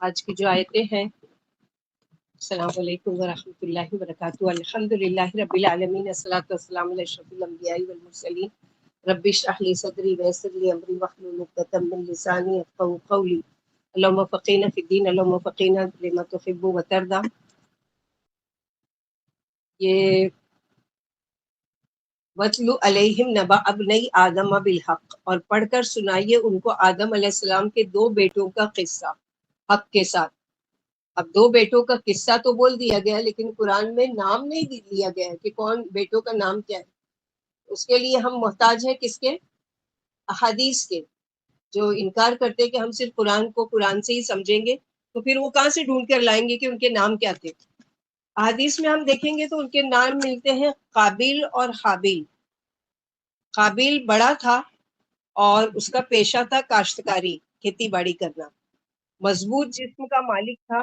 آج کی جو آیتیں ہیں، السلام علیکم ورحمۃ اللہ وبرکاتہ۔ الحمدللہ رب العالمین، الصلاۃ والسلام علی اشرف الانبیاء والمرسلین، رب اشرح لی صدری ویسر لی امری واحلل عقدۃ من لسانی یفقهوا قولی، اللهم فقہنا فی الدین، اللهم فقہنا لما تحب وترضى۔ یہ وَاتْلُ عَلَيْهِمْ نَبَأَ ابْنَيْ آدَمَ بِالْحَقِّ، اور پڑھ کر سنائیے ان کو آدم علیہ السلام کے دو بیٹوں کا قصہ حق کے ساتھ۔ اب دو بیٹوں کا قصہ تو بول دیا گیا، لیکن قرآن میں نام نہیں لیا گیا ہے کہ کون بیٹوں کا نام کیا ہے۔ اس کے لیے ہم محتاج ہیں کس کے؟ احادیث کے۔ جو انکار کرتے کہ ہم صرف قرآن کو قرآن سے ہی سمجھیں گے، تو پھر وہ کہاں سے ڈھونڈ کر لائیں گے کہ ان کے نام کیا تھے؟ احادیث میں ہم دیکھیں گے تو ان کے نام ملتے ہیں قابیل اور حابیل۔ قابیل بڑا تھا اور اس کا پیشہ تھا کاشتکاری، کھیتی باڑی کرنا، مضبوط جسم کا مالک تھا،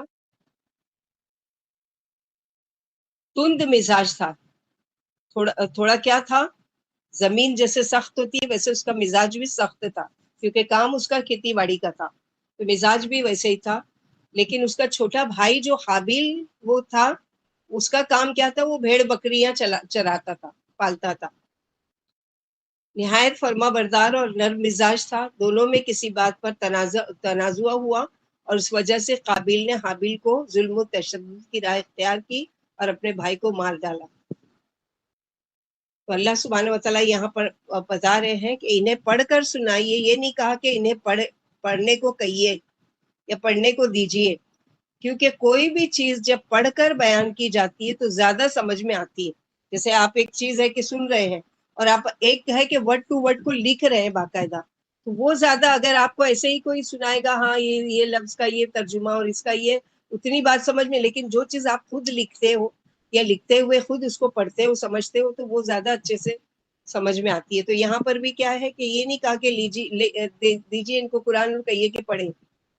تند مزاج تھا، تھوڑا کیا تھا، زمین جیسے سخت ہوتی ہے ویسے اس کا مزاج بھی سخت تھا، کیونکہ کام اس کا کھیتی باڑی کا تھا، تو مزاج بھی ویسے ہی تھا۔ لیکن اس کا چھوٹا بھائی جو حابیل وہ تھا، اس کا کام کیا تھا، وہ بھیڑ بکریاں چراتا تھا، پالتا تھا، نہایت فرما بردار اور نرم مزاج تھا۔ دونوں میں کسی بات پر تنازع ہوا اور اس وجہ سے قابیل نے حابیل کو ظلم و تشدد کی راہ اختیار کی اور اپنے بھائی کو مار ڈالا۔ تو اللہ سبحانہ وتعالیٰ یہاں پر بتا رہے ہیں کہ انہیں پڑھ کر سنائیے، یہ نہیں کہا کہ انہیں پڑھنے کو کہیے یا پڑھنے کو دیجیے، کیونکہ کوئی بھی چیز جب پڑھ کر بیان کی جاتی ہے تو زیادہ سمجھ میں آتی ہے۔ جیسے آپ ایک چیز ہے کہ سن رہے ہیں اور آپ ایک ہے کہ ورڈ ٹو ورڈ کو لکھ رہے ہیں باقاعدہ، تو وہ زیادہ اگر آپ کو ایسے ہی کوئی سنائے گا، ہاں یہ لفظ کا یہ ترجمہ اور اس کا یہ، اتنی بات سمجھ میں، لیکن جو چیز آپ خود لکھتے ہو یا لکھتے ہوئے خود اس کو پڑھتے ہو سمجھتے ہو تو وہ زیادہ اچھے سے سمجھ میں آتی ہے۔ تو یہاں پر بھی کیا ہے کہ یہ نہیں کہا کہ دیجیے ان کو قرآن اور کہیے کہ پڑھیں،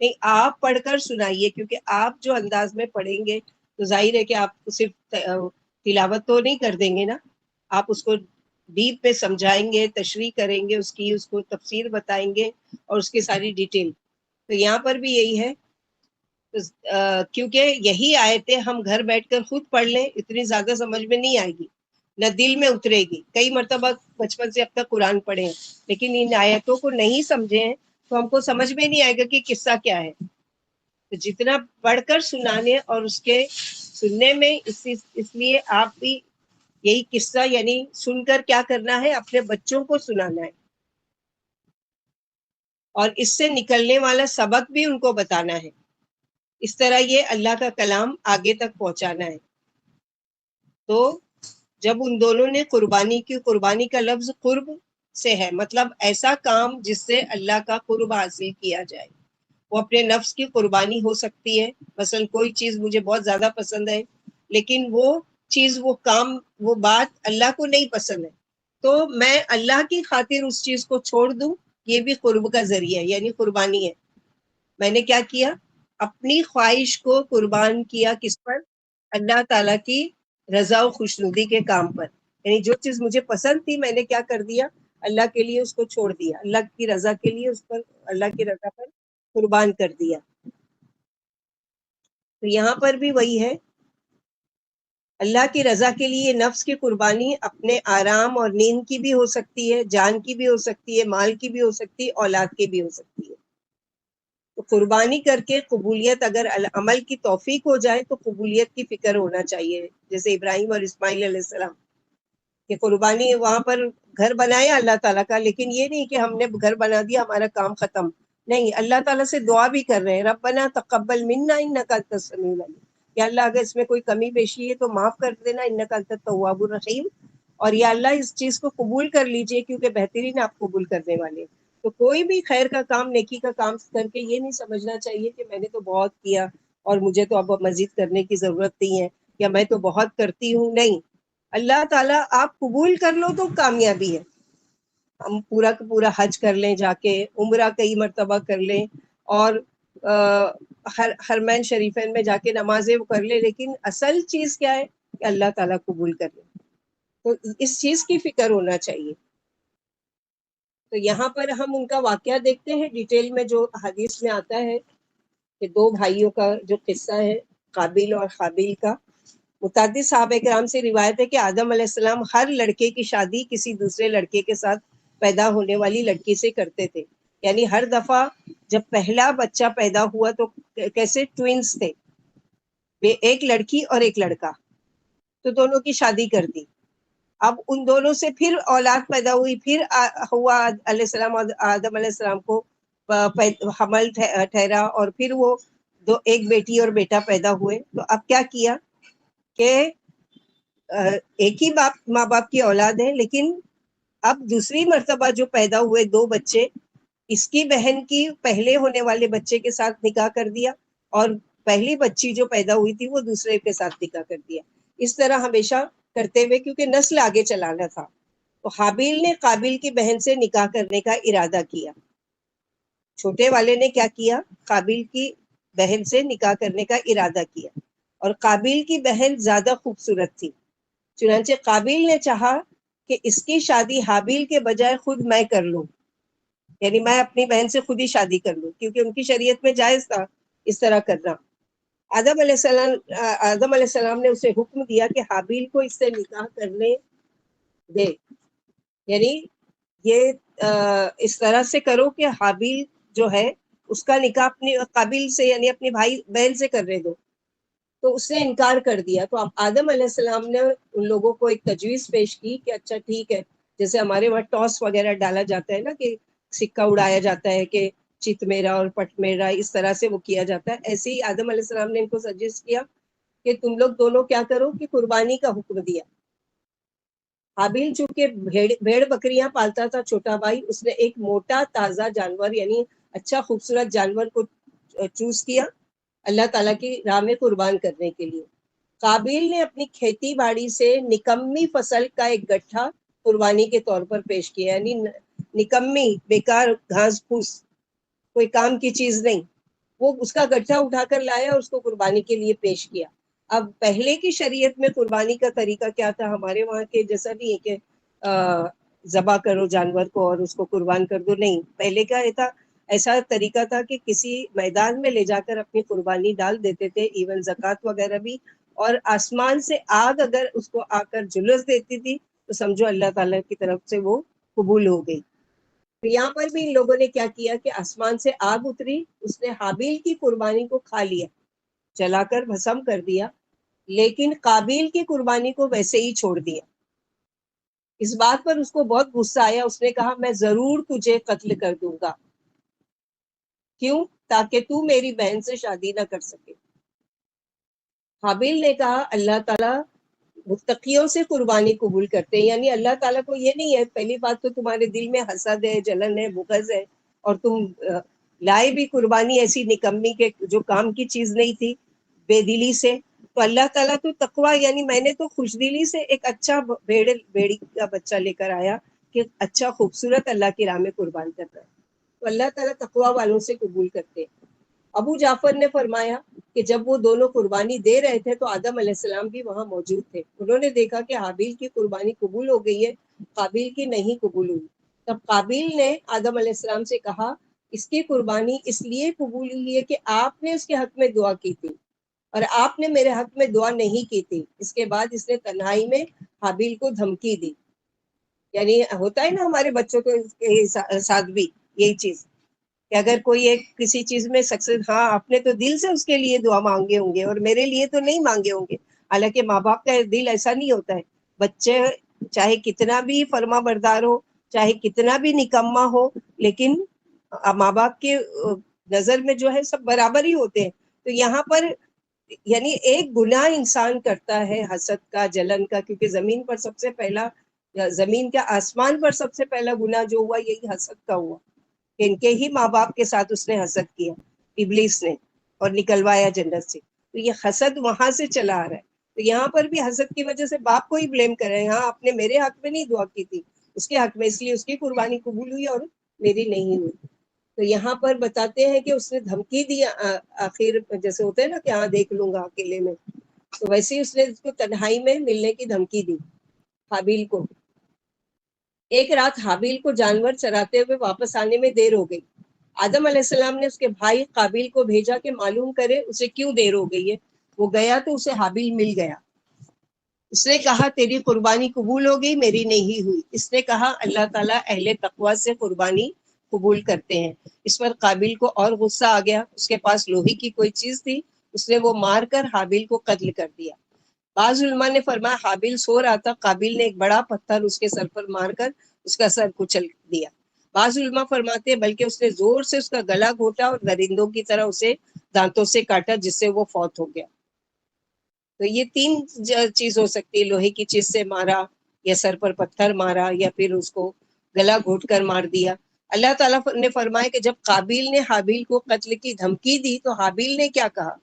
نہیں، آپ پڑھ کر سنائیے، کیونکہ آپ جو انداز میں پڑھیں گے تو ظاہر ہے کہ آپ صرف تلاوت تو نہیں کر دیں گے نا، آپ اس کو ڈیپ پہ سمجھائیں گے، تشریح کریں گے، اس کو تفسیر بتائیں گے اور اس کی ساری ڈیٹیل۔ تو یہاں پر بھی یہی ہے، کیونکہ یہی آیتیں ہم گھر بیٹھ کر خود پڑھ لیں اتنی زیادہ سمجھ میں نہیں آئے گی، نہ دل میں اترے گی۔ کئی مرتبہ بچپن سے اب تک قرآن پڑھے ہیں لیکن ان آیتوں کو نہیں سمجھے ہیں تو ہم کو سمجھ میں نہیں آئے گا کہ قصہ کیا ہے۔ تو جتنا پڑھ کر سنانے اور اس کے سننے میں اس لیے آپ بھی یہی قصہ یعنی سن کر کیا کرنا ہے، اپنے بچوں کو سنانا ہے اور اس سے نکلنے والا سبق بھی ان کو بتانا ہے۔ اس طرح یہ اللہ کا کلام آگے تک پہنچانا ہے۔ تو جب ان دونوں نے قربانی کی، قربانی کا لفظ قرب سے ہے، مطلب ایسا کام جس سے اللہ کا قرب حاصل کیا جائے۔ وہ اپنے نفس کی قربانی ہو سکتی ہے، مثلا کوئی چیز مجھے بہت زیادہ پسند ہے لیکن وہ چیز، وہ کام، وہ بات اللہ کو نہیں پسند ہے، تو میں اللہ کی خاطر اس چیز کو چھوڑ دوں، یہ بھی قرب کا ذریعہ ہے، یعنی قربانی ہے۔ میں نے کیا کیا، اپنی خواہش کو قربان کیا، کس پر؟ اللہ تعالیٰ کی رضا و خوشنودی کے کام پر، یعنی جو چیز مجھے پسند تھی میں نے کیا کر دیا، اللہ کے لیے اس کو چھوڑ دیا، اللہ کی رضا کے لیے اس پر، اللہ کی رضا پر قربان کر دیا۔ تو یہاں پر بھی وہی ہے، اللہ کی رضا کے لیے نفس کی قربانی اپنے آرام اور نیند کی بھی ہو سکتی ہے، جان کی بھی ہو سکتی ہے، مال کی بھی ہو سکتی ہے، اولاد کی بھی ہو سکتی ہے۔ تو قربانی کر کے قبولیت، اگر عمل کی توفیق ہو جائے تو قبولیت کی فکر ہونا چاہیے، جیسے ابراہیم اور اسماعیل علیہ السلام کہ قربانی وہاں پر گھر بنایا اللہ تعالیٰ کا، لیکن یہ نہیں کہ ہم نے گھر بنا دیا ہمارا کام ختم، نہیں، اللہ تعالیٰ سے دعا بھی کر رہے ہیں، ربنا تقبل منا انک انت السمیع العلیم، یا اللہ اگر اس میں کوئی کمی بیشی ہے تو معاف کر دینا، انک انت التواب الرحیم، اور یا اللہ اس چیز کو قبول کر لیجئے کیونکہ بہترین آپ قبول کرنے والے ہیں۔ تو کوئی بھی خیر کا کام، نیکی کا کام کر کے یہ نہیں سمجھنا چاہیے کہ میں نے تو بہت کیا اور مجھے تو اب مزید کرنے کی ضرورت نہیں ہے، یا میں تو بہت کرتی ہوں، نہیں، اللہ تعالیٰ آپ قبول کر لو تو کامیابی ہے۔ ہم پورا کا پورا حج کر لیں، جا کے عمرہ کئی مرتبہ کر لیں اور حرمین شریفین میں جا کے نمازیں کر لیں، لیکن اصل چیز کیا ہے کہ اللہ تعالیٰ قبول کر لیں، تو اس چیز کی فکر ہونا چاہیے۔ تو یہاں پر ہم ان کا واقعہ دیکھتے ہیں ڈیٹیل میں جو حدیث میں آتا ہے کہ دو بھائیوں کا جو قصہ ہے قابیل اور حابیل کا. متعدد صحابہ کرام سے روایت ہے کہ آدم علیہ السلام ہر لڑکے کی شادی کسی دوسرے لڑکے کے ساتھ پیدا ہونے والی لڑکی سے کرتے تھے. یعنی ہر دفعہ جب پہلا بچہ پیدا ہوا تو کیسے ٹوینز تھے, ایک لڑکی اور ایک لڑکا, تو دونوں کی شادی کر دی. اب ان دونوں سے پھر اولاد پیدا ہوئی, پھر ہوا علیہ السلام آدم علیہ السلام کو حمل ٹھہرا, اور پھر وہ ایک بیٹی اور بیٹا پیدا ہوئے. تو اب کیا کیا کہ ایک ہی ماں باپ کی اولاد ہے, لیکن اب دوسری مرتبہ جو پیدا ہوئے دو بچے, اس کی بہن کی پہلے ہونے والے بچے کے ساتھ نکاح کر دیا, اور پہلی بچی جو پیدا ہوئی تھی وہ دوسرے کے ساتھ نکاح کر دیا. اس طرح ہمیشہ کرتے ہوئے, کیونکہ نسل آگے چلانا تھا. تو حابیل نے قابیل کی بہن سے نکاح کرنے کا ارادہ کیا. چھوٹے والے نے کیا کیا, قابیل کی بہن سے نکاح کرنے کا ارادہ کیا, اور قابیل کی بہن زیادہ خوبصورت تھی. چنانچہ قابیل نے چاہا کہ اس کی شادی حابیل کے بجائے خود میں کر لوں, یعنی میں اپنی بہن سے خود ہی شادی کر لوں, کیونکہ ان کی شریعت میں جائز تھا اس طرح کرنا. آدم علیہ السلام نے اسے حکم دیا کہ حابیل کو اس سے نکاح کرنے دے, یعنی یہ اس طرح سے کرو کہ حابیل جو ہے اس کا نکاح اپنی قابیل سے یعنی اپنی بھائی بہن سے کرنے دو. تو اس نے انکار کر دیا. تو اب آدم علیہ السلام نے ان لوگوں کو ایک تجویز پیش کی کہ اچھا ٹھیک ہے, جیسے ہمارے وہاں ٹاس وغیرہ ڈالا جاتا ہے نا, کہ سکہ اڑایا جاتا ہے کہ چت میرا اور پٹ میرا, اس طرح سے وہ کیا جاتا ہے. ایسے ہی آدم علیہ السلام نے ان کو سجیسٹ کیا کہ تم لوگ دونوں کیا کرو کہ قربانی کا حکم دیا. حابیل چونکہ بھیڑ بکریاں پالتا تھا چھوٹا بھائی, اس نے ایک موٹا تازہ جانور یعنی اچھا خوبصورت جانور کو چوز کیا اللہ تعالیٰ کی راہ میں قربان کرنے کے لیے. قابیل نے اپنی کھیتی باڑی سے نکمی فصل کا ایک گٹھا قربانی کے طور پر پیش کیا, یعنی نکمی بیکار گھاس پھوس کوئی کام کی چیز نہیں, وہ اس کا گٹھا اٹھا کر لایا اور اس کو قربانی کے لیے پیش کیا. اب پہلے کی شریعت میں قربانی کا طریقہ کیا تھا, ہمارے وہاں کے جیسا نہیں ہے کہ ذبح کرو جانور کو اور اس کو قربان کر دو, نہیں. پہلے کا ایسا طریقہ تھا کہ کسی میدان میں لے جا کر اپنی قربانی ڈال دیتے تھے, ایون زکوٰۃ وغیرہ بھی, اور آسمان سے آگ اگر اس کو آ کر جلس دیتی تھی تو سمجھو اللہ تعالیٰ کی طرف سے وہ قبول ہو گئی. تو یہاں پر بھی ان لوگوں نے کیا کیا کہ آسمان سے آگ اتری, اس نے حابیل کی قربانی کو کھا لیا, جلا کر بھسم کر دیا, لیکن قابیل کی قربانی کو ویسے ہی چھوڑ دیا. اس بات پر اس کو بہت غصہ آیا, اس نے کہا میں ضرور تجھے قتل کر دوں گا. کیوں؟ تاکہ تو میری بہن سے شادی نہ کر سکے. حابیل نے کہا اللہ تعالیٰ متقیوں سے قربانی قبول کرتے ہیں, یعنی اللہ تعالیٰ کو یہ نہیں ہے, پہلی بات تو تمہارے دل میں حسد ہے, جلن ہے, بغض ہے, اور تم لائے بھی قربانی ایسی نکمی کے جو کام کی چیز نہیں تھی بے دلی سے. تو اللہ تعالیٰ تو تقویٰ, یعنی میں نے تو خوش دلی سے ایک اچھا بیڑی کا بچہ لے کر آیا کہ اچھا خوبصورت اللہ کی راہ میں قربان کرتا ہے, تو اللہ تعالیٰ تقویٰ والوں سے قبول کرتے ہیں. ابو جعفر نے فرمایا کہ جب وہ دونوں قربانی دے رہے تھے تو آدم علیہ السلام بھی وہاں موجود تھے. انہوں نے دیکھا کہ حابیل کی قربانی قبول ہو گئی ہے, قابیل کی نہیں قبول ہوئی. تب قابیل نے آدم علیہ السلام سے کہا اس کی قربانی اس لیے قبول ہوئی ہے کہ آپ نے اس کے حق میں دعا کی تھی اور آپ نے میرے حق میں دعا نہیں کی تھی. اس کے بعد اس نے تنہائی میں حابیل کو دھمکی دی. یعنی ہوتا ہے نا ہمارے بچوں کے ساتھ بھی یہی چیز کہ اگر کوئی ایک کسی چیز میں سکسیس, ہاں آپ نے تو دل سے اس کے لیے دعا مانگے ہوں گے اور میرے لیے تو نہیں مانگے ہوں گے. حالانکہ ماں باپ کا دل ایسا نہیں ہوتا ہے. بچے چاہے کتنا بھی فرما بردار ہو, چاہے کتنا بھی نکما ہو, لیکن ماں باپ کے نظر میں جو ہے سب برابر ہی ہوتے ہیں. تو یہاں پر یعنی ایک گناہ انسان کرتا ہے حسد کا, جلن کا, کیونکہ زمین پر سب سے پہلا, زمین کا آسمان پر سب سے پہلا گناہ جو ہوا یہی حسد کا ہوا. ان کے ہی ماں باپ کے ساتھ اس نے حسد کیا ابلیس نے اور نکلوایا جنت سے. تو یہ حسد وہاں سے چلا آ رہا ہے. تو یہاں پر بھی حسد کی وجہ سے باپ کو ہی بلیم کر رہے ہیں, ہاں آپ نے میرے حق میں نہیں دعا کی تھی, اس کے حق میں, اس لیے اس کی قربانی قبول ہوئی اور میری نہیں ہوئی. تو یہاں پر بتاتے ہیں کہ اس نے دھمکی دی آخر, جیسے ہوتا ہے نا کہ ہاں دیکھ لوں گا اکیلے میں, تو ویسے ہی اس نے اس کو تنہائی میں ملنے کی دھمکی دی حابیل کو. ایک رات حابیل کو جانور چراتے ہوئے واپس آنے میں دیر ہو گئی. آدم علیہ السلام نے اس کے بھائی قابیل کو بھیجا کہ معلوم کرے اسے کیوں دیر ہو گئی ہے. وہ گیا تو اسے حابیل مل گیا. اس نے کہا تیری قربانی قبول ہو گئی، میری نہیں ہوئی. اس نے کہا اللہ تعالیٰ اہل تقوی سے قربانی قبول کرتے ہیں. اس پر قابیل کو اور غصہ آ گیا. اس کے پاس لوہے کی کوئی چیز تھی، اس نے وہ مار کر حابیل کو قتل کر دیا. بعض علماء نے فرمایا حابیل سو رہا تھا، قابیل نے ایک بڑا پتھر اس کے سر پر مار کر اس کا سر کچل دیا. بعض علماء فرماتے ہیں بلکہ اس نے زور سے اس کا گلا گھونٹا اور درندوں کی طرح اسے دانتوں سے کاٹا جس سے وہ فوت ہو گیا. تو یہ تین چیز ہو سکتی ہے، لوہے کی چیز سے مارا، یا سر پر پتھر مارا، یا پھر اس کو گلا گھونٹ کر مار دیا. اللہ تعالیٰ نے فرمایا کہ جب قابیل نے حابیل کو قتل کی دھمکی دی تو حابیل نے کیا کہا؟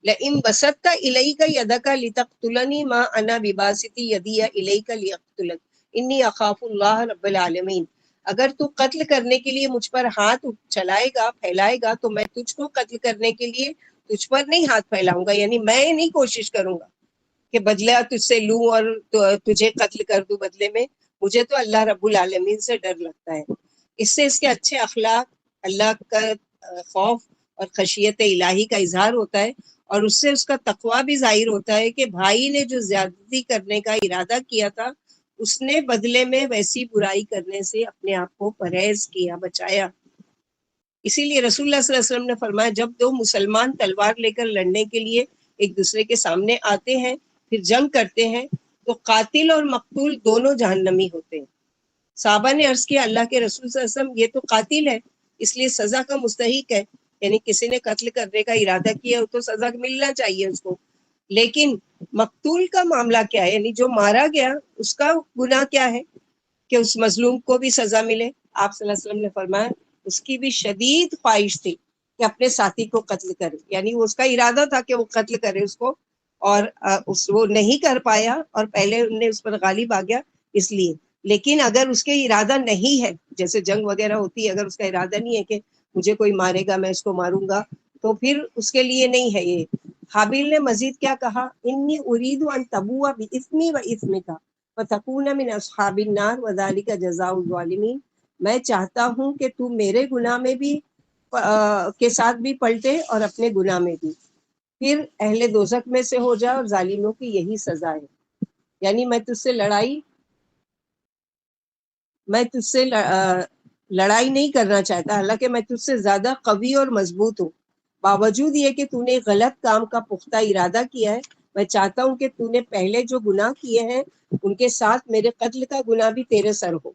لئن بسطت الیک یدک لتقتلنی ما انا بباسط یدی الیک لیقتلک انی اخاف اللہ رب العالمین. اگر تو قتل کرنے کے لیے مجھ پر ہاتھ چلائے گا، پھیلائے گا، تو میں تجھ کو قتل کرنے کے لیے تجھ پر نہیں ہاتھ پھیلاؤں گا. یعنی میں نہیں کوشش کروں گا کہ بدلہ تجھ سے لوں اور تجھے قتل کر دوں بدلے میں. مجھے تو اللہ رب العالمین سے ڈر لگتا ہے. اس سے اس کے اچھے اخلاق، اللہ کا خوف اور خشیت الہی کا اظہار ہوتا ہے، اور اس سے اس کا تقوی بھی ظاہر ہوتا ہے کہ بھائی نے جو زیادتی کرنے کا ارادہ کیا تھا اس نے بدلے میں ویسی برائی کرنے سے اپنے آپ کو پرہیز کیا، بچایا. اسی لیے رسول اللہ صلی اللہ علیہ وسلم نے فرمایا جب دو مسلمان تلوار لے کر لڑنے کے لیے ایک دوسرے کے سامنے آتے ہیں پھر جنگ کرتے ہیں تو قاتل اور مقتول دونوں جہنمی ہوتے ہیں. صحابہ نے عرض کیا اللہ کے رسول صلی اللہ علیہ وسلم یہ تو قاتل ہے، اس لیے سزا کا مستحق ہے. یعنی کسی نے قتل کرنے کا ارادہ کیا تو سزا ملنا چاہیے اس کو. لیکن مقتول کا معاملہ کیا ہے؟ یعنی جو مارا گیا اس کا گناہ کیا ہے کہ اس مظلوم کو بھی سزا ملے؟ آپ صلی اللہ علیہ وسلم نے فرمایا اس کی بھی شدید خواہش تھی کہ اپنے ساتھی کو قتل کرے. یعنی وہ اس کا ارادہ تھا کہ وہ قتل کرے اس کو، اور وہ نہیں کر پایا اور پہلے انہیں اس پر غالب آ گیا اس لیے. لیکن اگر اس کے ارادہ نہیں ہے، جیسے جنگ وغیرہ ہوتی ہے، اگر اس کا ارادہ نہیں ہے کہ مجھے کوئی مارے گا میں اس کو ماروں گا، تو پھر اس کے لیے نہیں ہے یہ. حابیل نے مزید کیا کہا؟ انی ارید ان تبوء باسمی و اسمک فتکون من اصحاب النار وذلک جزاء الظالمین. میں چاہتا ہوں کہ تو میرے گناہ میں بھی کے ساتھ بھی پلٹے اور اپنے گناہ میں بھی، پھر اہل دوزخ میں سے ہو جا، اور ظالموں کی یہی سزا ہے. یعنی میں تجھ سے لڑائی نہیں کرنا چاہتا، حالانکہ میں تجھ سے زیادہ قوی اور مضبوط ہوں. باوجود یہ کہ تو نے غلط کام کا پختہ ارادہ کیا ہے، میں چاہتا ہوں کہ تو نے پہلے جو گناہ کیے ہیں ان کے ساتھ میرے قتل کا گناہ بھی تیرے سر ہو.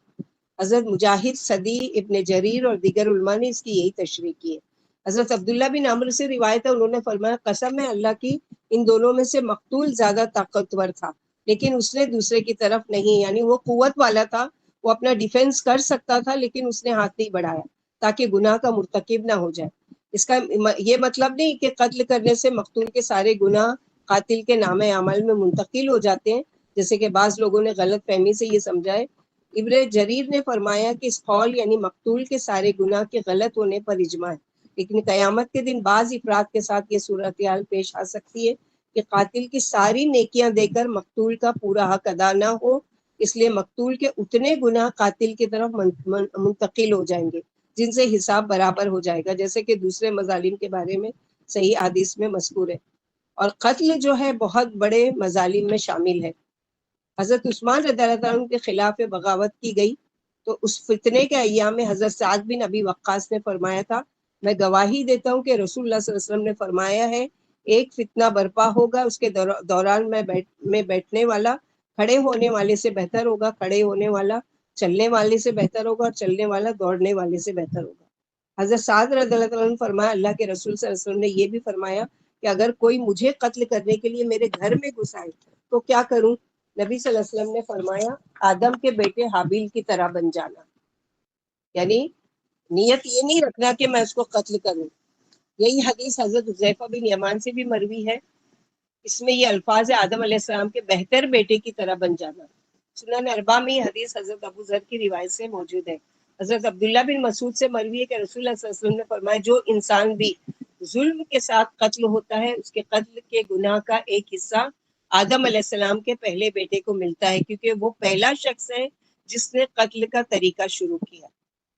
حضرت مجاہد، صدی، ابن جریر اور دیگر علماء نے اس کی یہی تشریح کی ہے. حضرت عبداللہ بن عمرو سے روایت ہے، انہوں نے فرمایا قسم ہے اللہ کی ان دونوں میں سے مقتول زیادہ طاقتور تھا لیکن اس نے دوسرے کی طرف نہیں، یعنی وہ قوت والا تھا، وہ اپنا ڈیفینس کر سکتا تھا لیکن اس نے ہاتھ نہیں بڑھایا تاکہ گناہ کا مرتکب نہ ہو جائے. اس کا یہ مطلب نہیں کہ قتل کرنے سے مقتول کے سارے گناہ قاتل کے نام اعمال میں منتقل ہو جاتے ہیں، جیسے کہ بعض لوگوں نے غلط فہمی سے یہ سمجھا ہے. ابن جریر نے فرمایا کہ اس قول یعنی مقتول کے سارے گناہ کے غلط ہونے پر اجماع ہے، لیکن قیامت کے دن بعض افراد کے ساتھ یہ صورتحال پیش آ سکتی ہے کہ قاتل کی ساری نیکیاں دے کر مقتول کا پورا حق ادا نہ ہو، اس لیے مقتول کے اتنے گناہ قاتل کی طرف منتقل ہو جائیں گے جن سے حساب برابر ہو جائے گا، جیسے کہ دوسرے مظالم کے بارے میں صحیح حدیث میں مذکور ہے. اور قتل جو ہے بہت بڑے مظالم میں شامل ہے. حضرت عثمان رضی اللہ عنہ کے خلاف بغاوت کی گئی تو اس فتنے کے ایام میں حضرت سعد بن ابی وقاص نے فرمایا تھا میں گواہی دیتا ہوں کہ رسول اللہ صلی اللہ علیہ وسلم نے فرمایا ہے ایک فتنہ برپا ہوگا، اس کے دوران میں بیٹھنے والا کھڑے ہونے والے سے بہتر ہوگا، کھڑے ہونے والا چلنے والے سے بہتر ہوگا، اور چلنے والا دوڑنے والے سے بہتر ہوگا. حضرت سعد رضی اللہ عنہ نے فرمایا اللہ کے رسول صلی اللہ علیہ وسلم نے یہ بھی فرمایا کہ اگر کوئی مجھے قتل کرنے کے لیے میرے گھر میں گھس آئے تو کیا کروں؟ نبی صلی اللہ علیہ وسلم نے فرمایا آدم کے بیٹے حابیل کی طرح بن جانا. یعنی نیت یہ نہیں رکھنا کہ میں اس کو قتل کروں. یہی حدیث حضرت حذیفہ بن یمان سے بھی مروی ہے، اس میں یہ الفاظ ہے آدم علیہ السلام کے بہتر بیٹے کی طرح بن جانا. سنن اربعہ میں حدیث حضرت ابو ذر کی روایت سے موجود ہے. حضرت عبداللہ بن مسعود سے مروی ہے کہ رسول اللہ صلی اللہ علیہ وسلم نے فرمایا جو انسان بھی ظلم کے ساتھ قتل ہوتا ہے اس کے قتل کے گناہ کا ایک حصہ آدم علیہ السلام کے پہلے بیٹے کو ملتا ہے، کیونکہ وہ پہلا شخص ہے جس نے قتل کا طریقہ شروع کیا.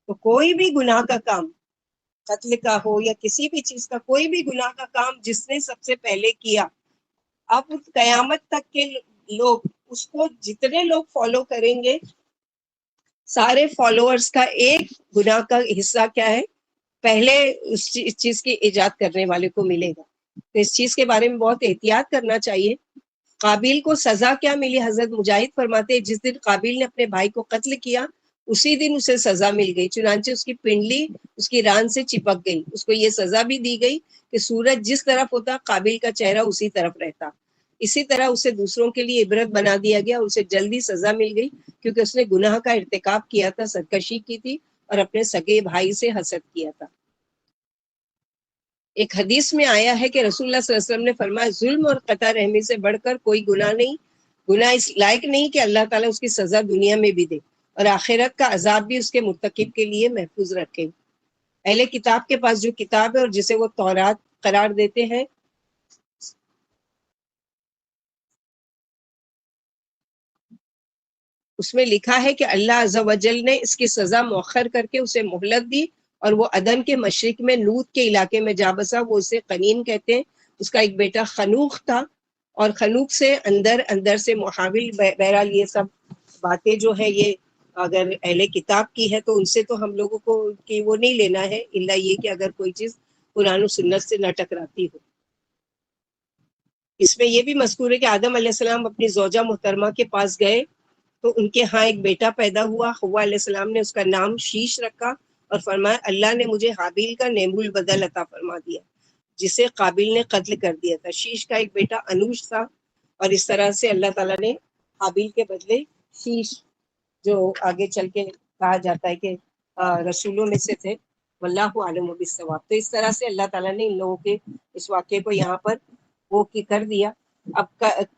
تو کوئی بھی گناہ کا کام قتل کا ہو یا کسی بھی چیز کا، کوئی بھی گناہ کا کام جس نے سب سے پہلے کیا، اب قیامت تک کے لوگ اس کو جتنے لوگ فالو کریں گے، سارے فالوورز کا ایک گناہ کا حصہ کیا ہے، پہلے اس چیز کی ایجاد کرنے والے کو ملے گا۔ تو اس چیز کے بارے میں بہت احتیاط کرنا چاہیے۔ قابیل کو سزا کیا ملی؟ حضرت مجاہد فرماتے ہیں جس دن قابیل نے اپنے بھائی کو قتل کیا اسی دن اسے سزا مل گئی، چنانچہ اس کی پنڈلی اس کی ران سے چپک گئی۔ اس کو یہ سزا بھی دی گئی کہ سورج جس طرف ہوتا قابیل کا چہرہ اسی طرف رہتا۔ اسی طرح اسے دوسروں کے لیے عبرت بنا دیا گیا، اسے جلدی سزا مل گئی کیونکہ اس نے گناہ کا ارتکاب کیا تھا، سرکشی کی تھی اور اپنے سگے بھائی سے حسد کیا تھا۔ ایک حدیث میں آیا ہے کہ رسول اللہ صلی اللہ علیہ وسلم نے فرمایا ظلم اور قطع رحمی سے بڑھ کر کوئی گناہ نہیں، گناہ اس لائق نہیں کہ اللہ تعالیٰ اس کی سزا دنیا میں بھی دے اور آخرت کا عذاب بھی اس کے مرتکب کے لیے محفوظ رکھے۔ اہل کتاب کے پاس جو کتاب ہے اور جسے وہ تورات قرار دیتے ہیں، اس میں لکھا ہے کہ اللہ عز و جل نے اس کی سزا مؤخر کر کے اسے مہلت دی اور وہ عدن کے مشرق میں لوط کے علاقے میں جا بسا۔ وہ اسے قنین کہتے ہیں۔ اس کا ایک بیٹا خنوخ تھا اور خنوخ سے اندر سے محاول۔ بہرحال یہ سب باتیں جو ہے یہ اگر اہل کتاب کی ہے تو ان سے تو ہم لوگوں کو کی وہ نہیں لینا ہے، الا یہ کہ اگر کوئی چیز قرآن و سنت سے نہ ٹکراتی ہو۔ اس میں یہ بھی مذکور ہے کہ آدم علیہ السلام اپنی زوجہ محترمہ کے پاس گئے تو ان کے ہاں ایک بیٹا پیدا ہوا۔ حوا علیہ السلام نے اس کا نام شیش رکھا اور فرمایا اللہ نے مجھے حابیل کا نعم البدل عطا فرما دیا جسے قابیل نے قتل کر دیا تھا۔ شیش کا ایک بیٹا انوش تھا اور اس طرح سے اللہ تعالیٰ نے حابیل کے بدلے شیش، جو آگے چل کے کہا جاتا ہے کہ رسولوں میں سے تھے، واللہ عالم بالصواب۔ تو اس طرح سے اللہ تعالیٰ نے ان لوگوں کے اس واقعے کو یہاں پر وہ کر دیا۔ اب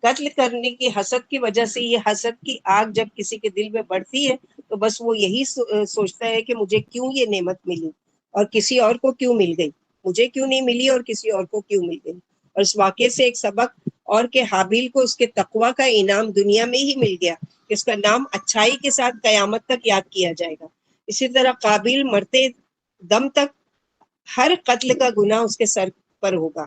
قتل کرنے کی حسد کی وجہ سے، یہ حسد کی آگ جب کسی کے دل میں بڑھتی ہے تو بس وہ یہی سوچتا ہے کہ مجھے کیوں یہ نعمت ملی اور کسی اور کو کیوں مل گئی، مجھے کیوں نہیں ملی اور کسی اور کو کیوں مل گئی۔ اور اس واقعے سے ایک سبق اور کہ حابیل کو اس کے تقوی کا انعام دنیا میں ہی مل گیا کہ اس کا نام اچھائی کے ساتھ قیامت تک یاد کیا جائے گا۔ اسی طرح قابیل مرتے دم تک ہر قتل کا گناہ اس کے سر پر ہوگا۔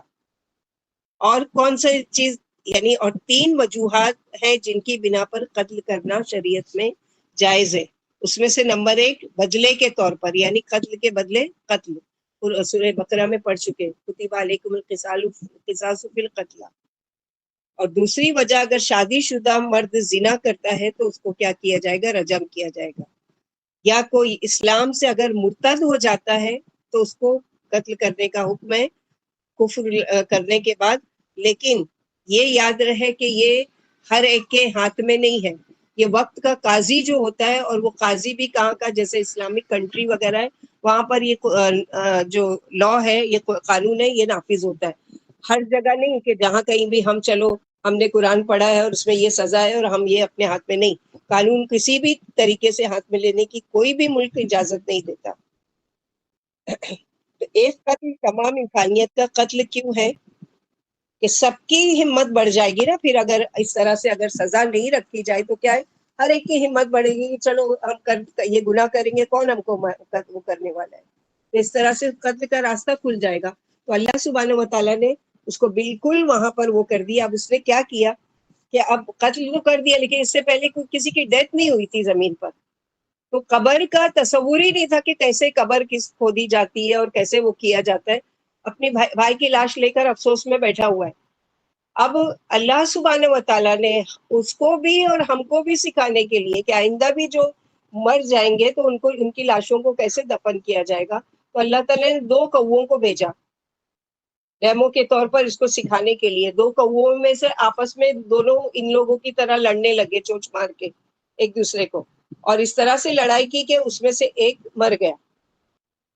اور کون سا چیز یعنی اور 3 وجوہات ہیں جن کی بنا پر قتل کرنا شریعت میں جائز ہے۔ اس میں سے نمبر 1 بدلے کے طور پر، یعنی قتل کے بدلے قتل، سورہ بقرہ میں پڑھ چکے کتب علیکم القصاص فی القتل۔ اور دوسری وجہ اگر شادی شدہ مرد زنا کرتا ہے تو اس کو کیا کیا جائے گا؟ رجم کیا جائے گا۔ یا کوئی اسلام سے اگر مرتد ہو جاتا ہے تو اس کو قتل کرنے کا حکم ہے کفر کرنے کے بعد۔ لیکن یہ یاد رہے کہ یہ ہر ایک کے ہاتھ میں نہیں ہے، یہ وقت کا قاضی جو ہوتا ہے، اور وہ قاضی بھی کہاں کا، جیسے اسلامک کنٹری وغیرہ ہے وہاں پر یہ جو لا ہے، یہ قانون ہے، یہ نافذ ہوتا ہے۔ ہر جگہ نہیں کہ جہاں کہیں بھی ہم چلو ہم نے قرآن پڑھا ہے اور اس میں یہ سزا ہے اور ہم یہ اپنے ہاتھ میں نہیں، قانون کسی بھی طریقے سے ہاتھ میں لینے کی کوئی بھی ملک اجازت نہیں دیتا۔ تو ایک قتل تمام انسانیت کا قتل کیوں ہے کہ سب کی ہمت بڑھ جائے گی نا۔ پھر اگر اس طرح سے اگر سزا نہیں رکھی جائے تو کیا ہے، ہر ایک کی ہمت بڑھے گی کہ چلو ہم یہ گناہ کریں گے، کون ہم کو وہ کرنے والا ہے۔ تو اس طرح سے قتل کا راستہ کھل جائے گا۔ تو اللہ سبحانہ و تعالیٰ نے اس کو بالکل وہاں پر وہ کر دیا۔ اب اس نے کیا کیا کہ اب قتل تو کر دیا، لیکن اس سے پہلے کسی کی ڈیتھ نہیں ہوئی تھی زمین پر، تو قبر کا تصور ہی نہیں تھا کہ کیسے قبر کھودی جاتی ہے اور کیسے وہ کیا جاتا ہے۔ اپنی بھائی کی لاش لے کر افسوس میں بیٹھا ہوا ہے۔ اب اللہ سبحانہ و تعالیٰ نے اس کو بھی اور ہم کو بھی سکھانے کے لیے کہ آئندہ بھی جو مر جائیں گے تو ان کی لاشوں کو کیسے دفن کیا جائے گا، تو اللہ تعالیٰ نے 2 کووں کو بھیجا ڈیمو کے طور پر اس کو سکھانے کے لیے۔ 2 کووں میں سے آپس میں دونوں ان لوگوں کی طرح لڑنے لگے، چونچ مار کے ایک دوسرے کو، اور اس طرح سے لڑائی کی کہ اس میں سے ایک مر گیا۔